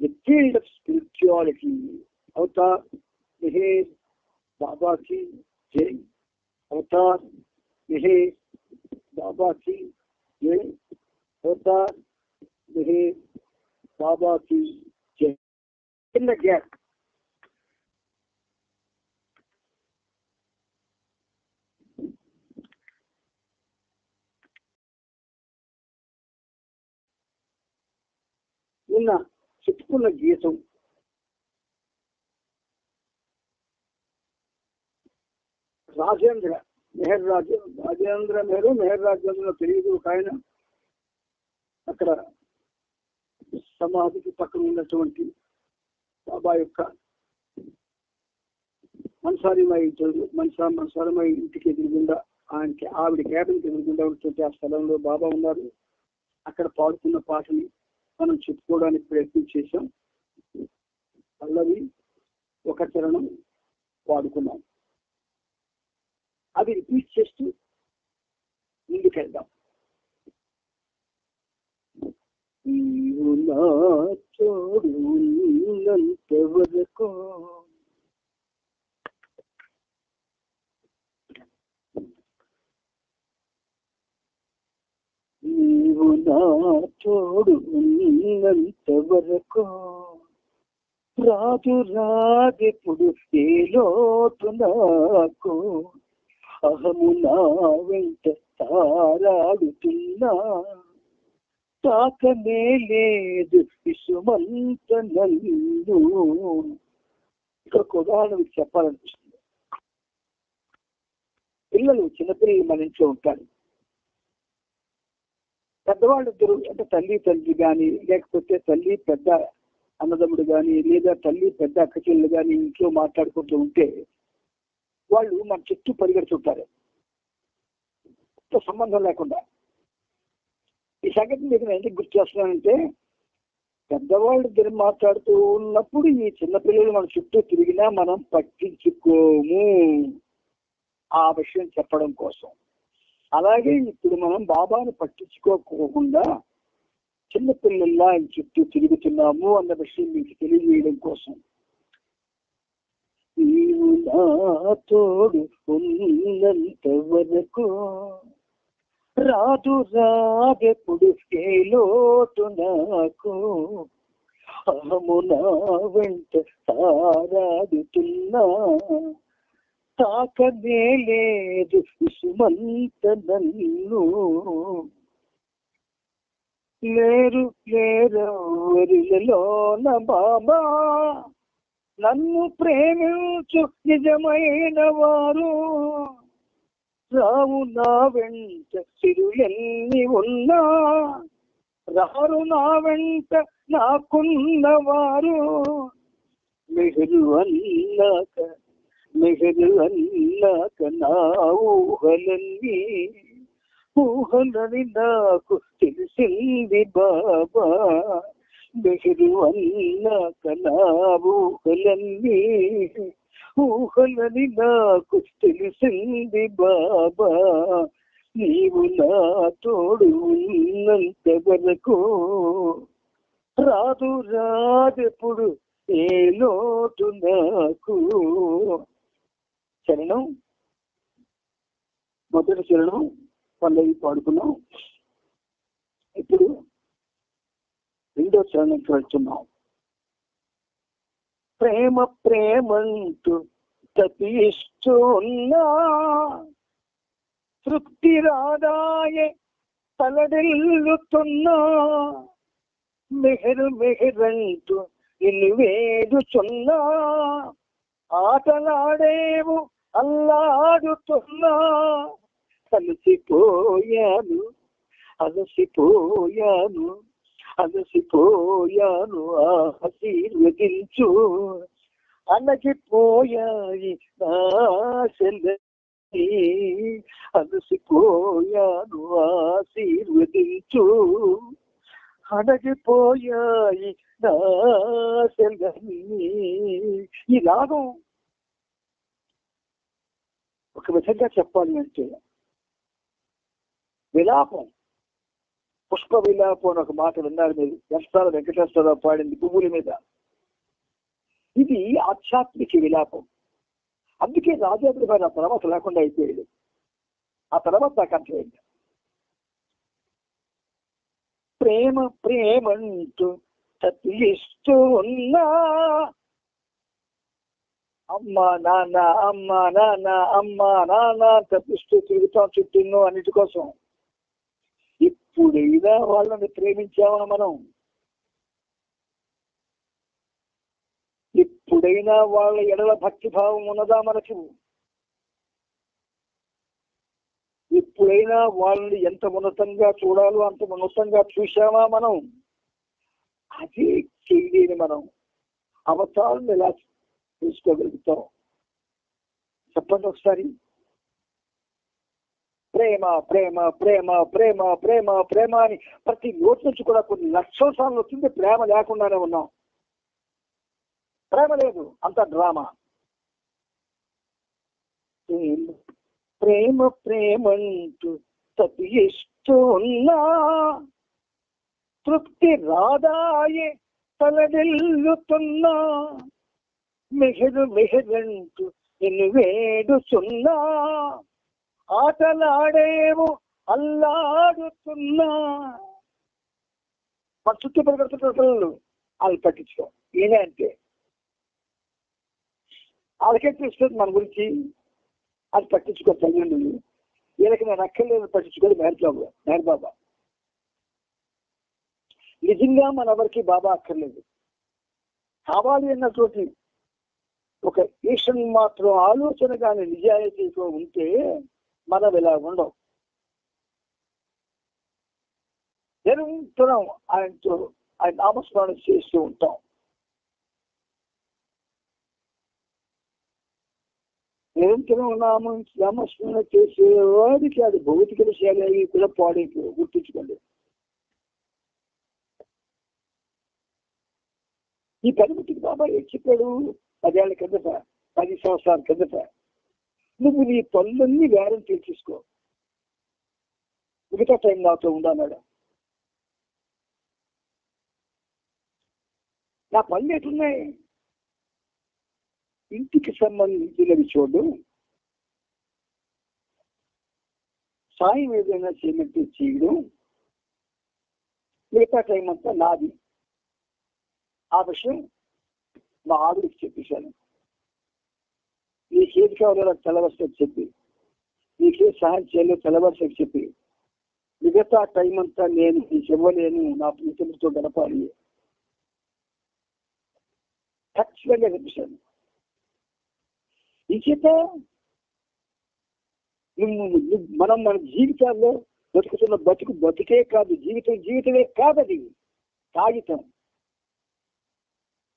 the field of spirituality. Avatar Meher Baba ki jai. Avatar Meher Baba ki jai. Avatar Meher Baba ki jai. In the gap, నిన్న చెప్పుకున్న గీతం రాజేంద్ర మెహర్ రాజేంద్ర తెలియదు. ఒక ఆయన అక్కడ సమాధికి పక్కన ఉన్నటువంటి బాబా యొక్క మనసారమై ఇంటికి ఎదురుగుండా, ఆవిడ క్యాబిన్కి ఎదురుగుండా ఉన్నటువంటి ఆ స్థలంలో బాబా ఉన్నారు. అక్కడ పాడుతున్న పాటని మనం చెప్పుకోవడానికి ప్రయత్నం చేశాం. పల్లవి ఒక చరణం పాడుకున్నాం. అది రిపీట్ చేస్తూ ముందుకెళ్దాం. నీవు నా తోడు ఉన్నంత వరకు నీవు నా తోడు ఉన్నంత వరకు రాజెప్పుడు ఏ లోటు నాకు, అహము నా వెంట తారాడుతున్నా, తాకనే లేదు విసుమంత నన్ను. ఇక్కడ ఉదాహరణ చెప్పాలనిపిస్తుంది. చిన్నపిల్లలు మన ఇంట్లో ఉంటారు. పెద్దవాళ్ళిద్దరు అంటే తల్లి తండ్రి కానీ, లేకపోతే తల్లి పెద్ద అన్నదమ్ముడు కానీ, లేదా తల్లి పెద్ద అక్క చెల్లెలు కానీ ఇంట్లో మాట్లాడుకుంటూ ఉంటే వాళ్ళు మన చుట్టూ పరిగెడుతుంటారు సంబంధం లేకుండా. ఈ సంగతి మీకు నేను ఎందుకు గుర్తు చేస్తున్నానంటే, పెద్దవాళ్ళు ఇద్దరు మాట్లాడుతూ ఉన్నప్పుడు ఈ చిన్నపిల్లలు మన చుట్టూ తిరిగినా మనం పట్టించుకోము, ఆ విషయం చెప్పడం కోసం. అలాగే ఇప్పుడు మనం బాబాను పట్టించుకోకుండా చిన్నపిల్లల్లా ఆయన చుట్టూ తిరుగుతున్నాము అన్న విషయం మీకు తెలియజేయడం కోసం. నీవు నా తోడు ఉన్నంత వరకు రాదెప్పుడు ఏ లోటు నాకు, అహము నా వెంట తారాడుతున్నా తాకనే లేదు సుమంత నన్ను. లేరెవరిలోన బాబా నన్ను ప్రేమించు నిజమైన వారు, రావు నా వెంట సిరులెన్ని ఉన్నా రారు నా వెంట నాకున్నవారు. మెహరు అన్నాక నా ఊహలని నాకు తెలిసింది బాబా. మెహరు అన్నాక నా ఊహలని నాకు తెలిసింది బాబా. నీవు నా తోడు ఉన్నంత వరకు రాదెప్పుడు ఏ లోటు నాకు. చరణం మొదటి చరణం పల్లవి పాడుకున్నాం. ఇప్పుడు రెండో చరణంకి వెళ్తున్నాం. ప్రేమంటూ తపిస్తూ ఉన్నా తృప్తి రాదాయే తలడిల్లుతున్నా, మెహరంటూ ఇల్లు వేడుచున్నా ఆటలాడేవు అల్లాడుతున్నా. అలసిపోయాను ఆశీర్వదించు, అణగిపోయాయి ఆశలన్నీ. అలసిపోయాను ఆశీర్వదించు, అణగిపోయాయి ఆశలన్నీ. ఈ రాగం ఒక విధంగా చెప్పాలి అంటే విలాపం, పుష్ప విలాపం అని ఒక మాట విన్నారు మీరు. ఎస్ఆర్ వెంకటేశ్వరరావు పాడింది పువ్వుల మీద. ఇది ఆధ్యాత్మిక విలాపం. అందుకే రాజేంద్ర గారు ఆ తర్వాత లేకుండా అయిపోయాడు. ఆ తర్వాత నాకు అర్థమైంది. ప్రేమంటూ తప్పిస్తూ ఉన్నా అమ్మా నాన్న తప్పిస్తూ తిరుగుతాం చుట్టూ అన్నిటి కోసం. ఇప్పుడైనా వాళ్ళని ప్రేమించామా మనం? ఇప్పుడైనా వాళ్ళ ఎడల భక్తిభావం ఉన్నదా మనకు? ఇప్పుడైనా వాళ్ళని ఎంత ఉన్నతంగా చూడాలో అంత ఉన్నతంగా చూశామా మనం? అది చేయలేని మనం అవతారాలను ఎలా తీసుకోగలుగుతాం? చెప్పండి ఒకసారి. ప్రేమ ప్రేమ ప్రేమ ప్రేమ ప్రేమ ప్రేమ అని ప్రతి నోటి నుంచి కూడా కొన్ని లక్షల సార్లు వచ్చింది. ప్రేమ లేకుండానే ఉన్నాం. ప్రేమ లేదు, అంత డ్రామా. ప్రేమంటూ తప్పిస్తూ ఉన్నా తృప్తి రాదాయే తలడిల్లుతున్నా, మెహరంటూ నిన్ను వేడుచున్నా ఆటలాడేమో అల్లాడుతున్నా. మన చుట్టూ పరిగెడుతున్న పిల్లలు వాళ్ళు పట్టించుకో. ఈయనే అంటే వాళ్ళకే తెలుస్తుంది మన గురించి. అది పట్టించుకో తల్లిదండ్రులు. వీళ్ళకి నేను అక్కర్లేదు పట్టించుకోదు మేర్ బాబా. నిజంగా మన ఎవరికి బాబా అక్కర్లేదు. కావాలి అన్నటువంటి ఒక ఈశ్వరుని మాత్రం ఆలోచన కానీ నిజాయితీతో ఉంటే మనం ఇలా ఉండవు. నిరంతరం ఆయనతో ఆయన నామస్మరణ చేస్తూ ఉంటాం. నిరంతరం నామస్మరణ చేసేవాడికి అది భౌతిక విషయాలు అవి కూడా పాడైపో గుర్తించుకోండి. ఈ పరిమితికి బాబా ఏం చెప్పాడు? 10 ఏళ్ల కిందట, 10 సంవత్సరాల కిందట, నువ్వు నీ పనులన్నీ వేరం తీర్చేసుకో, మిగతా టైం నాతో ఉండాలన్నాడు. నా పనులు ఎట్లున్నాయి? ఇంటికి సంబంధించినవి చూడు, సాయం ఏదైనా చేయమంటే చేయడం, మిగతా టైం అంతా నాది. ఆ విషయం మా ఆవిడికి చెప్పేశాను. నీకేది కావాలో తెల్లవరుసకి చెప్పి, నీకే సహాయం చేయాలో తెల్లవరుసకి చెప్పి, మిగతా టైం అంతా నేను నీకు ఇవ్వలేను, నా ప్రీతులతో గడపాలి. ఖచ్చితంగా చెప్పేశాను. ఈ చేత మనం మన జీవితాల్లో బతుకుతున్న బతుకే కాదు, జీవితమే కాదది. కాగితం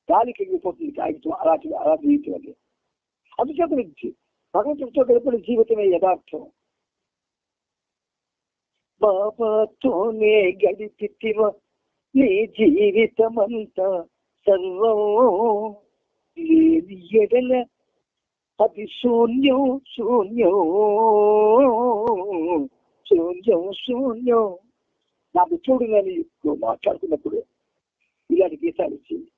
గాలికి ఎగిరిపోతుంది, కాగితం అలా జీవితం అది. అందుచేత భగవంతుడితో గడిపిన జీవితమే యథార్థం. బాబాతోనే గడిపితివ నీ జీవితమంతా సర్వం, లేని ఎడల అది శూన్యం శూన్యం శూన్యం శూన్యం. నా మిత్రుడు నేను మాట్లాడుకున్నప్పుడు ఇలాంటి గీతాలు ఇచ్చింది.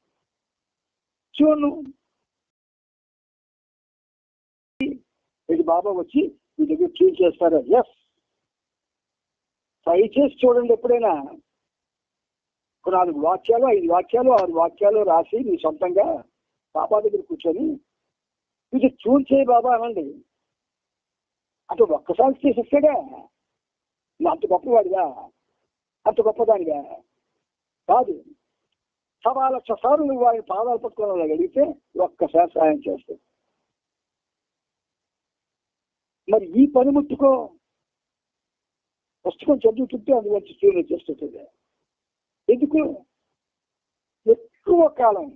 చూను ఇది బాబా వచ్చి మీ దగ్గర ట్యూన్ చేస్తారా? ఎస్, ట్రై చేసి చూడండి. ఎప్పుడైనా 4 వాక్యాలు 5 వాక్యాలు 6 వాక్యాలు రాసి మీ సొంతంగా బాబా దగ్గర కూర్చొని ఇది ట్యూన్ చేయి బాబా అనండి. అంటే ఒక్కసారి చేసేస్తాడా? నువ్వు అంత గొప్పవాడిగా, అంత గొప్పదానిగా కాదు. 1,00,000 సార్లు నువ్వు ఆయన పాదాలు పట్టుకోవాలి అడిగితే ఒక్కసారి సాయం చేస్తావు. మరి ఈ పని ముట్టుకో, పుస్తకం చదువుతుంటే అందులో ట్యూన్ వచ్చేస్తుంటుంది. ఎందుకు? ఎక్కువ కాలం,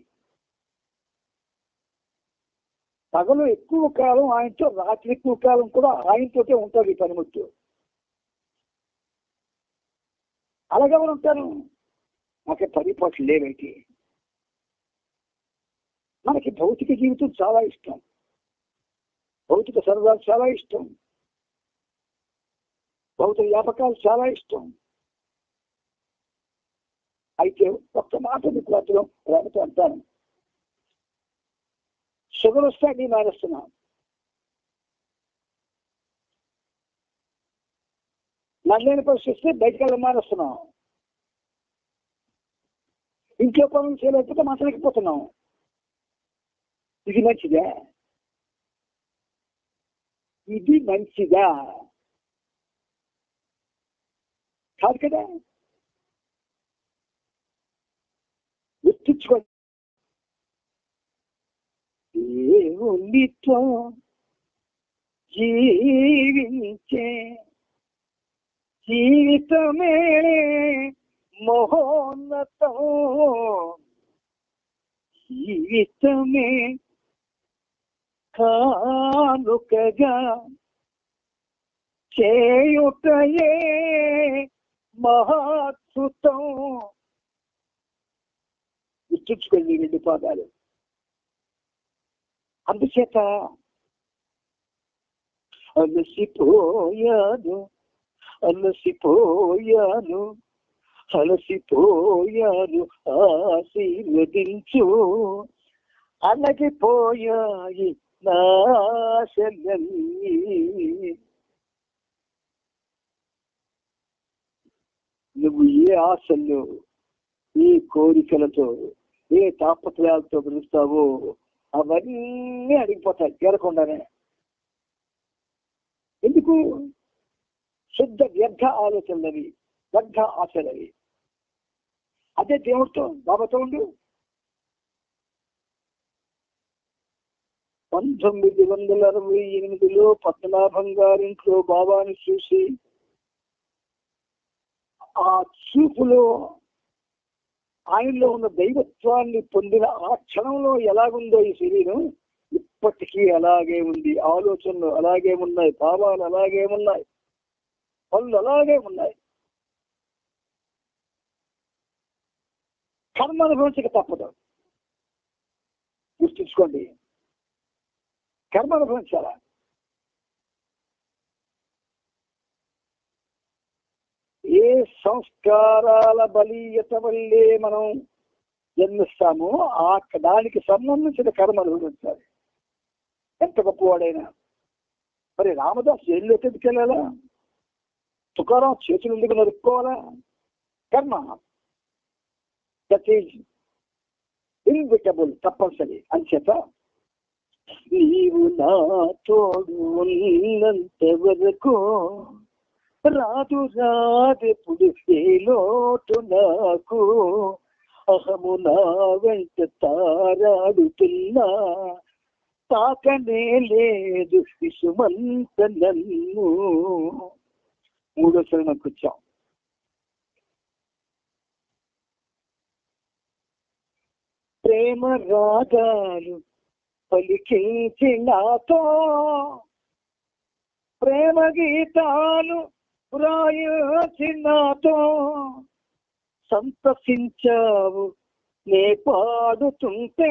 పగలు ఎక్కువ కాలం ఆయనతో, రాత్రి ఎక్కువ కాలం కూడా ఆయనతోటే ఉంటారు ఈ పనిముట్టు. అలాగెవరు ఉంటారు? మనకి పరిపాట్లు లేవేంటి? మనకి భౌతిక జీవితం చాలా ఇష్టం, భౌతిక సరదాలు చాలా ఇష్టం, భౌతిక వ్యాపకాలు చాలా ఇష్టం. అయితే ఒక్క మాట మీకు మాత్రం ప్రేమతో అంటాను, షుగర్ వస్తే అన్ని మానేస్తున్నాం. నల్లని పరిస్థితి వస్తే బయటకు వెళ్ళి మానేస్తున్నాం. ఇంట్లో పనులు చేయలేకపోతే మాట్లాడకపోతున్నాం. ఇది మంచిదా? ఇది మంచిదా? కాదు కదా. గుర్తించుకోండి, దేవునితో జీవించే జీవితమే మహోన్నతం, జీవితమే కానుకగా చేయుటయే మహాద్భుతం. గుర్తుంచుకోండి 2 పాదాలు. అందుచేత అలసిపోయాను అలసిపోయాను అలసిపోయాను ఆశీర్వదించు, అలగిపోయాయి నాశలన్నీ. నువ్వు ఏ ఆశల్లో, ఏ కోరికలతో, ఏ తాపత్రయాలతో పిలుస్తావో అవన్నీ అడిగిపోతాయి చేరకుండానే. ఎందుకు? శుద్ధ వ్యర్థ ఆలోచనలవి, వ్యర్థ ఆశలవి. అదే దేవుడితో, బాబాతో ఉండు. 1968లో పద్మనాభం గారింట్లో బాబాని చూసి ఆ చూపులో ఆయనలో ఉన్న దైవత్వాన్ని పొందిన ఆ క్షణంలో ఎలాగుందో ఈ శరీరం ఇప్పటికీ అలాగే ఉంది. ఆలోచనలు అలాగే ఉన్నాయి, భావాలు అలాగే ఉన్నాయి, పనులు అలాగే ఉన్నాయి. కర్మ అనుభవించక తప్పదు. గుర్తుంచుకోండి, కర్మ అనుభవించాలా. ఏ సంస్కారాల బలీయత వల్లే మనం జన్మిస్తామో దానికి సంబంధించిన కర్మ అనుభవించాలి. ఎంత గొప్పవాడైనా. మరి రామదాస్ జైల్లో ఎత్తుకెళ్ళాలా? తుకారాం చేతులు ఎందుకు నరుక్కోవాలా? కర్మ దట్ ఈజ్ ఇన్విటబుల్, తప్పనిసరి. అంచేత నీవు నా తోడు ఉన్నంత వరకు రాదు రాదెప్పుడు ఏ లోటు నాకు, అహము నా వెంట తారాడుతున్నా తాకనే లేదు విసుమంత నన్ను. మూడో శరణకు వచ్చాం. ప్రేమ రాగాలు పలికించి నాతో ప్రేమ గీతాలు వ్రాయించి నాతో సంతసించావు నే పాడుతుంటే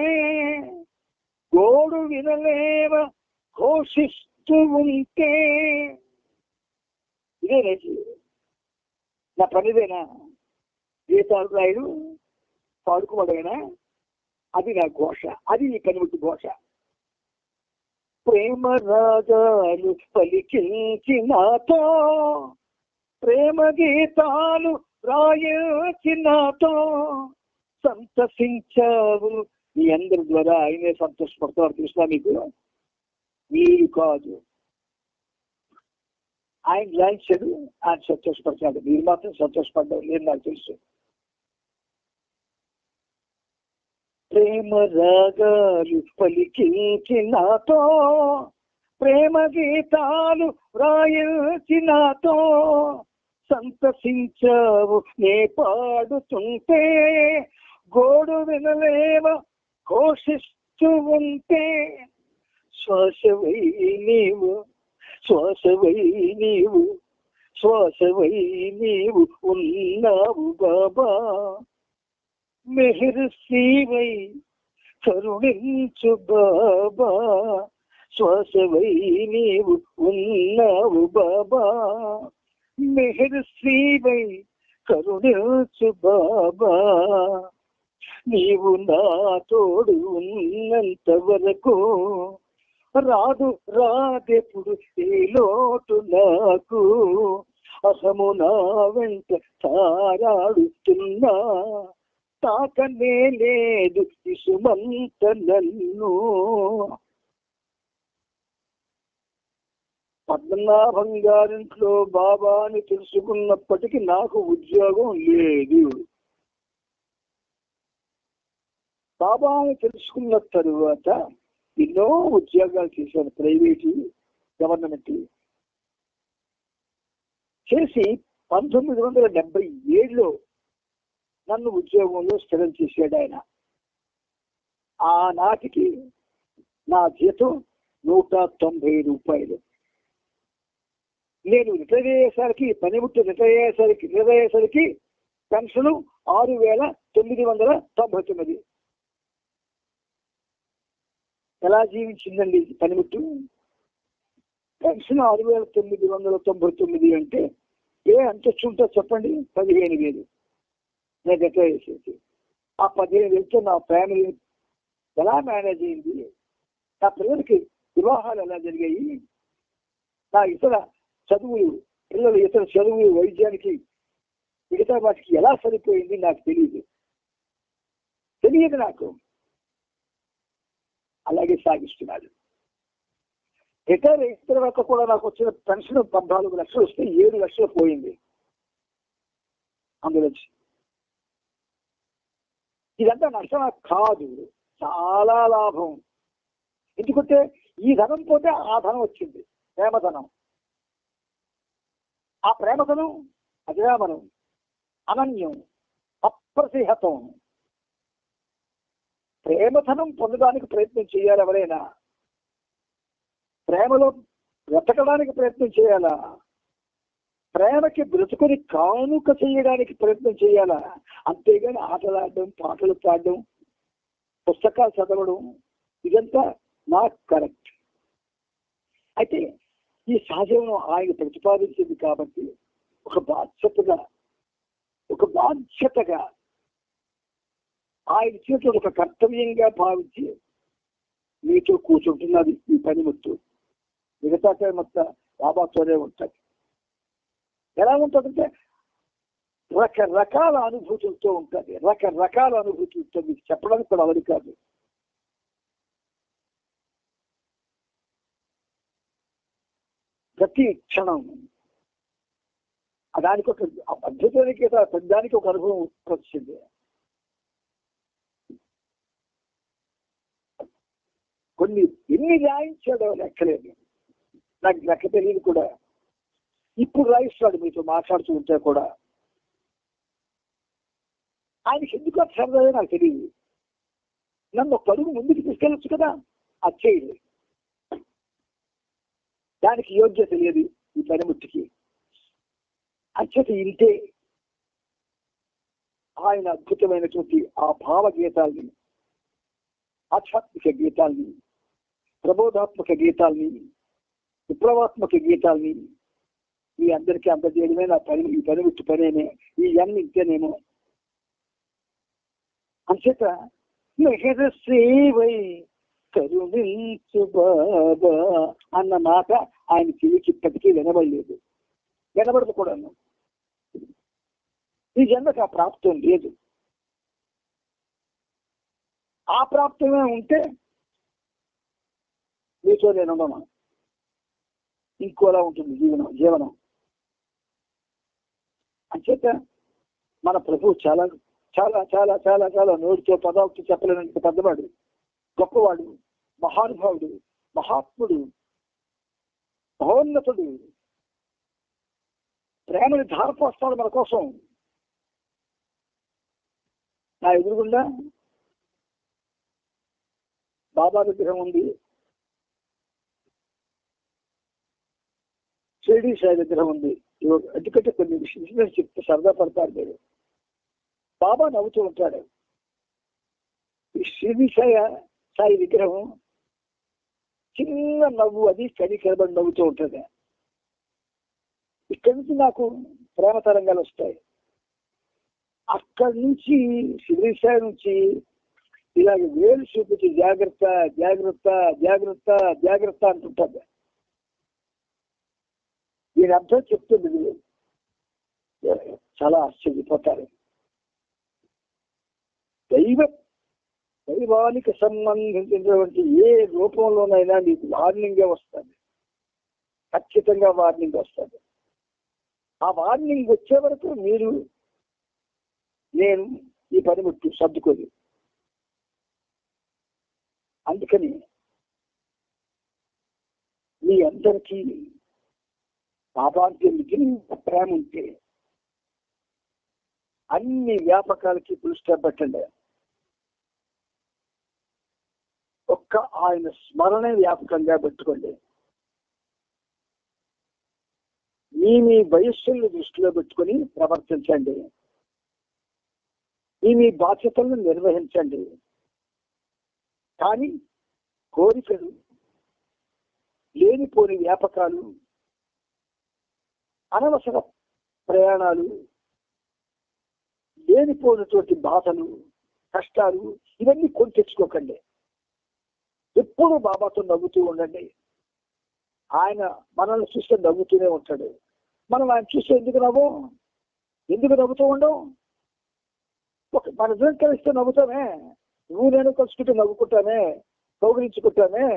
గోడు వినలేవ ఘోషిస్తూ ఉంటే. ఇదే నా పనిదేనా? గీతాలు రాయడు పాడుకోవడమేనా? అది నా ఘోష, అది నీ పనిముట్టు ఘోష. ప్రేమ రాగాలు పలికించి నాతో ప్రేమ గీతాలు రాయించి నాతో సంతసించావు. మీ అందరి ద్వారా ఆయనే సంతోషపడతారు. తెలుసా మీకు? మీరు కాదు, ఆయన రాయించాడు, ఆయన సంతోషపడతాడు. మీరు మాత్రం సంతోషపడ్డారు లేదు నాకు తెలుసు. ప్రేమ రాగాలు పలికించి నాతో ప్రేమ గీతాలు వ్రాయించి నాతో సంతసించావు నే పాడుతుంటే గోడు వినలేవ ఘోషిస్తూ ఉంటే. శ్వాసవై నీవు శ్వాసవై నీవు శ్వాసవై నీవు ఉన్నావు బాబా, మెహర్సీవై కరుణించు బాబా, శ్వాసవై నీవు ఉన్నావు బాబా, మెహర్సీవై కరుణించు బాబా. నీవు నా తోడు ఉన్నంత వరకు రాదు రాదెప్పుడు ఏ లోటు నాకు, అహము నా వెంట తారాడుతున్నా తాకనే లేదు విసుమంత నన్ను. పద్మనాభం గారింట్లో బాబాని తెలుసుకున్నప్పటికీ నాకు ఉద్యోగం లేదు. బాబాని తెలుసుకున్న తరువాత ఎన్నో ఉద్యోగాలు చేశాను, ప్రైవేటు గవర్నమెంట్ చేసి 1977లో నన్ను ఉద్యోగంలో స్థిరం చేశాడు ఆయన. ఆనాటికి నా జీతం 190 రూపాయలు. నేను రిటైర్ అయ్యేసరికి పనిముట్టు రిటైర్ అయ్యేసరికి పెన్షన్ 6,999. ఎలా జీవించిందండి పనిముట్టు? పెన్షన్ 6,999 అంటే ఏ అంతస్తు ఉంటుందో చెప్పండి? 15,000. నేను రిటైర్ చేసేసి ఆ 15,000తో నా ఫ్యామిలీ ఎలా మేనేజ్ అయింది? నా పిల్లలకి వివాహాలు ఎలా జరిగాయి? నా ఇతర చదువులు, పిల్లలు ఇతర చదువులు, వైద్యానికి మిగతా వాటికి ఎలా సరిపోయింది నాకు తెలియదు నాకు. అలాగే సాగిస్తున్నాడు. రిటైర్ అయిన తర్వాత కూడా నాకు వచ్చిన పెన్షన్ 14 లక్షలు వస్తే 7 లక్షలు పోయింది అందులో. ఇదంతా నష్టం కాదు, చాలా లాభం. ఎందుకంటే ఈ ధనం పోతే ఆ ధనం వచ్చింది, ప్రేమధనం. ఆ ప్రేమధనం అజరామరం, అనన్యం, అప్రతిహతం. ప్రేమధనం పొందడానికి ప్రయత్నం చేయాలి ఎవరైనా, ప్రేమలో బ్రతకడానికి ప్రయత్నం చేయాలా, ప్రేమకి బ్రతుకుని కానుక చేయడానికి ప్రయత్నం చేయాలా. అంతేగాని ఆటలాడడం, పాటలు పాడడం, పుస్తకాలు చదవడం ఇదంతా నాట్ కరెక్ట్. అయితే ఈ సహజంలో ఆయన ప్రతిపాదించింది కాబట్టి ఒక బాధ్యతగా ఆయన చేతులు ఒక కర్తవ్యంగా భావించి మీతో కూర్చుంటున్నది ఈ పనిముట్టు. మిగతా టైం మొత్తం బాబాతోనే ఉంటుంది. ఎలా ఉంటుందంటే రకరకాల అనుభూతులతో ఉంటుంది, రకరకాల అనుభూతులతో. మీకు చెప్పడానికి కూడా అవది కాదు. ప్రతి క్షణం దానికి ఒక అద్భుతానికి దానికి ఒక అనుభవం వచ్చింది. కొన్ని ఎన్ని రాయించాడో లెక్కలేదు, నాకు లెక్క తెలియదు కూడా. ఇప్పుడు రాయిస్తాడు మీతో మాట్లాడుతూ ఉంటే కూడా. ఆయనకి ఎందుకు అది సరదా నాకు తెలియదు. నన్ను ఒక అడుగు ముందుకు తీసుకెళ్ళొచ్చు కదా, అది చేయలేదు. దానికి యోగ్యత లేదు ఈ పనిముట్టికి. అంచేత ఇంతే ఆయన అద్భుతమైనటువంటి ఆ భావగీతాల్ని, ఆధ్యాత్మిక గీతాల్ని, ప్రబోధాత్మక గీతాల్ని, విప్లవాత్మక గీతాల్ని మీ అందరికీ అందజేయడమే నా పని. ఈ పనిముట్టు పనేనే, ఈ అన్ని ఇంతేనేమో. అంచేత మెహర సేవై కరుణించు బాబా అన్న మాట ఆయన చెవికి ఇప్పటికీ వినబడలేదు, వినబడదు కూడాను. ఈ జన్మకు ఆ ప్రాప్తం లేదు. ఆ ప్రాప్తమే ఉంటే మీతో నేను ఉండను, ఇంకోలా ఉంటుంది జీవనం. అంచేత మన ప్రభు చాలా చాలా చాలా చాలా చాలా నోటితో పదార్థం చెప్పలేనంత పెద్దవాడు, గొప్పవాడు, మహానుభావుడు, మహాత్ముడు, మహోన్నతుడు. ప్రేమని ధారపోస్తాడు మన కోసం. నా ఎదురుగుండా బాబా విగ్రహం ఉంది, షిరిడి సాయి విగ్రహం ఉంది. ఎందుకంటే కొన్ని విషయాలు చెప్తే సరదా పడతారు మీరు. బాబా నవ్వుతూ ఉంటాడు. ఈ షిరిడి సాయి విగ్రహం చిన్న నవ్వు, అది కనికరబడి నవ్వుతూ ఉంటుంది. ఇక్కడి నుంచి నాకు ప్రేమ తరంగాలు వస్తాయి. అక్కడి నుంచి షిరిడి సాయి నుంచి ఇలాగ వేలు చూపించి జాగ్రత్త జాగ్రత్త జాగ్రత్త జాగ్రత్త అంటుంటుంది. దీని అర్థం చెప్తుంది, చాలా ఆశ్చర్యపోతారు. దైవానికి సంబంధించినటువంటి ఏ రూపంలోనైనా నీకు వార్నింగే వస్తుంది, ఖచ్చితంగా వార్నింగ్ వస్తుంది. ఆ వార్నింగ్ వచ్చే వరకు నేను ఈ పనిముట్టు సర్దుకొని. అందుకని మీ అందరికీ బాబాకి మిగిలిన ప్రేమ ఉంటే అన్ని వ్యాపకాలకి పురుష పెట్టండి. ఒక్క ఆయన స్మరణ వ్యాపకంగా పెట్టుకోండి. మీ వయస్సుల్ని దృష్టిలో పెట్టుకొని ప్రవర్తించండి. మీ బాధ్యతలను నిర్వహించండి. కానీ కోరికలు, లేనిపోని వ్యాపకాలు, అనవసర ప్రయాణాలు, లేనిపోయినటువంటి బాధలు, కష్టాలు ఇవన్నీ కొని తెచ్చుకోకండి. ఎప్పుడు బాబాతో నవ్వుతూ ఉండండి. ఆయన మనల్ని చూస్తే నవ్వుతూనే ఉంటాడు. మనం ఆయన చూస్తే ఎందుకు నవ్వుతూ ఉండవు? మన ఇద్దరం కలిస్తే నవ్వుతామే, నువ్వు నేను కలుసుకుంటే నవ్వుకుంటానే, కౌగిలించుకుంటానే.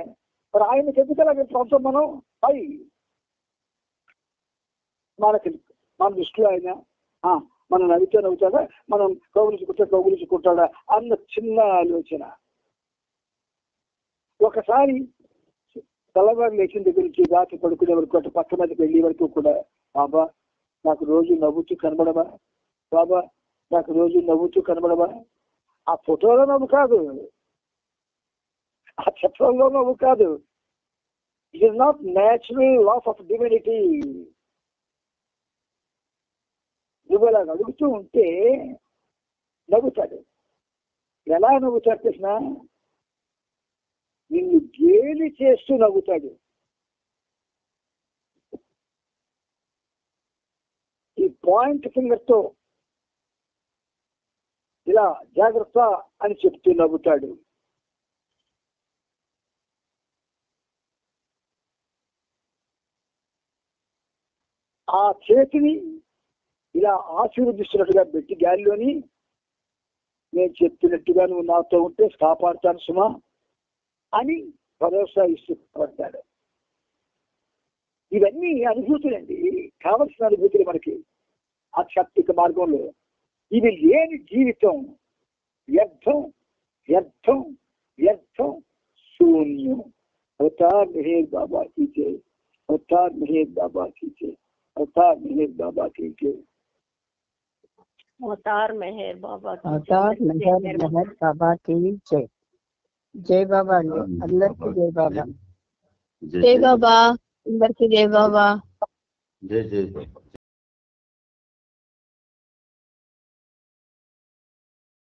మరి ఆయనకి ఎందుకు అలాగే ప్రాంతం మనం పై మన దృష్టిలో ఆయన మనం నవ్వుతే నవ్వుతాడా, మనం కౌగిలించుకుంటాడా అన్న చిన్న ఆలోచన. ఒక ఒకసారి తెల్లవారు లేచిన దగ్గర నుంచి రాత్రి పడుకునే వరకు అటు పక్క మీదకి వెళ్ళే వరకు కూడా బాబా నాకు రోజు నవ్వుతూ కనబడమా, బాబా నాకు రోజు నవ్వుతూ కనబడమా. ఆ ఫోటోలో నవ్వు కాదు, ఆ చిత్రంలో నవ్వు కాదు. It is not natural loss of divinity. నువ్వు అలా అడుగుతూ ఉంటే నవ్వుతాడు. ఎలా నవ్వుతాడు కృష్ణ? నిన్ను గేలి చేస్తూ నవ్వుతాడు. ఈ పాయింట్ ఫింగర్ తో ఇలా జాగ్రత్త అని చెప్తూ నవ్వుతాడు. ఆ చేతిని ఇలా ఆశీర్వదిస్తున్నట్టుగా పెట్టి గాలిలోని నేను చెప్పినట్టుగా నువ్వు నాతో ఉంటే కాపాడుతాను సుమా అని భరోసా ఇష్టపడతాడు. ఇవన్నీ అనుభూతులండి, కావలసిన అనుభూతులు మనకి ఆధ్యాత్మిక మార్గంలో. ఇవి లేని జీవితం వ్యర్థం వ్యర్థం వ్యర్థం శూన్యం. అవతార్ మెహర్ బాబా की जय, అవతార్ మెహర్ బాబా की जय, అవతార్ మెహర్ బాబా की जय. అవతార్ మెహర్ బాబా అవతార్ మెహర్ బాబా की जय. జై బాబా అండి, అందరికీ జై బాబా. జై బాబా, అందరికీ జై బాబా. జై జై బాబా.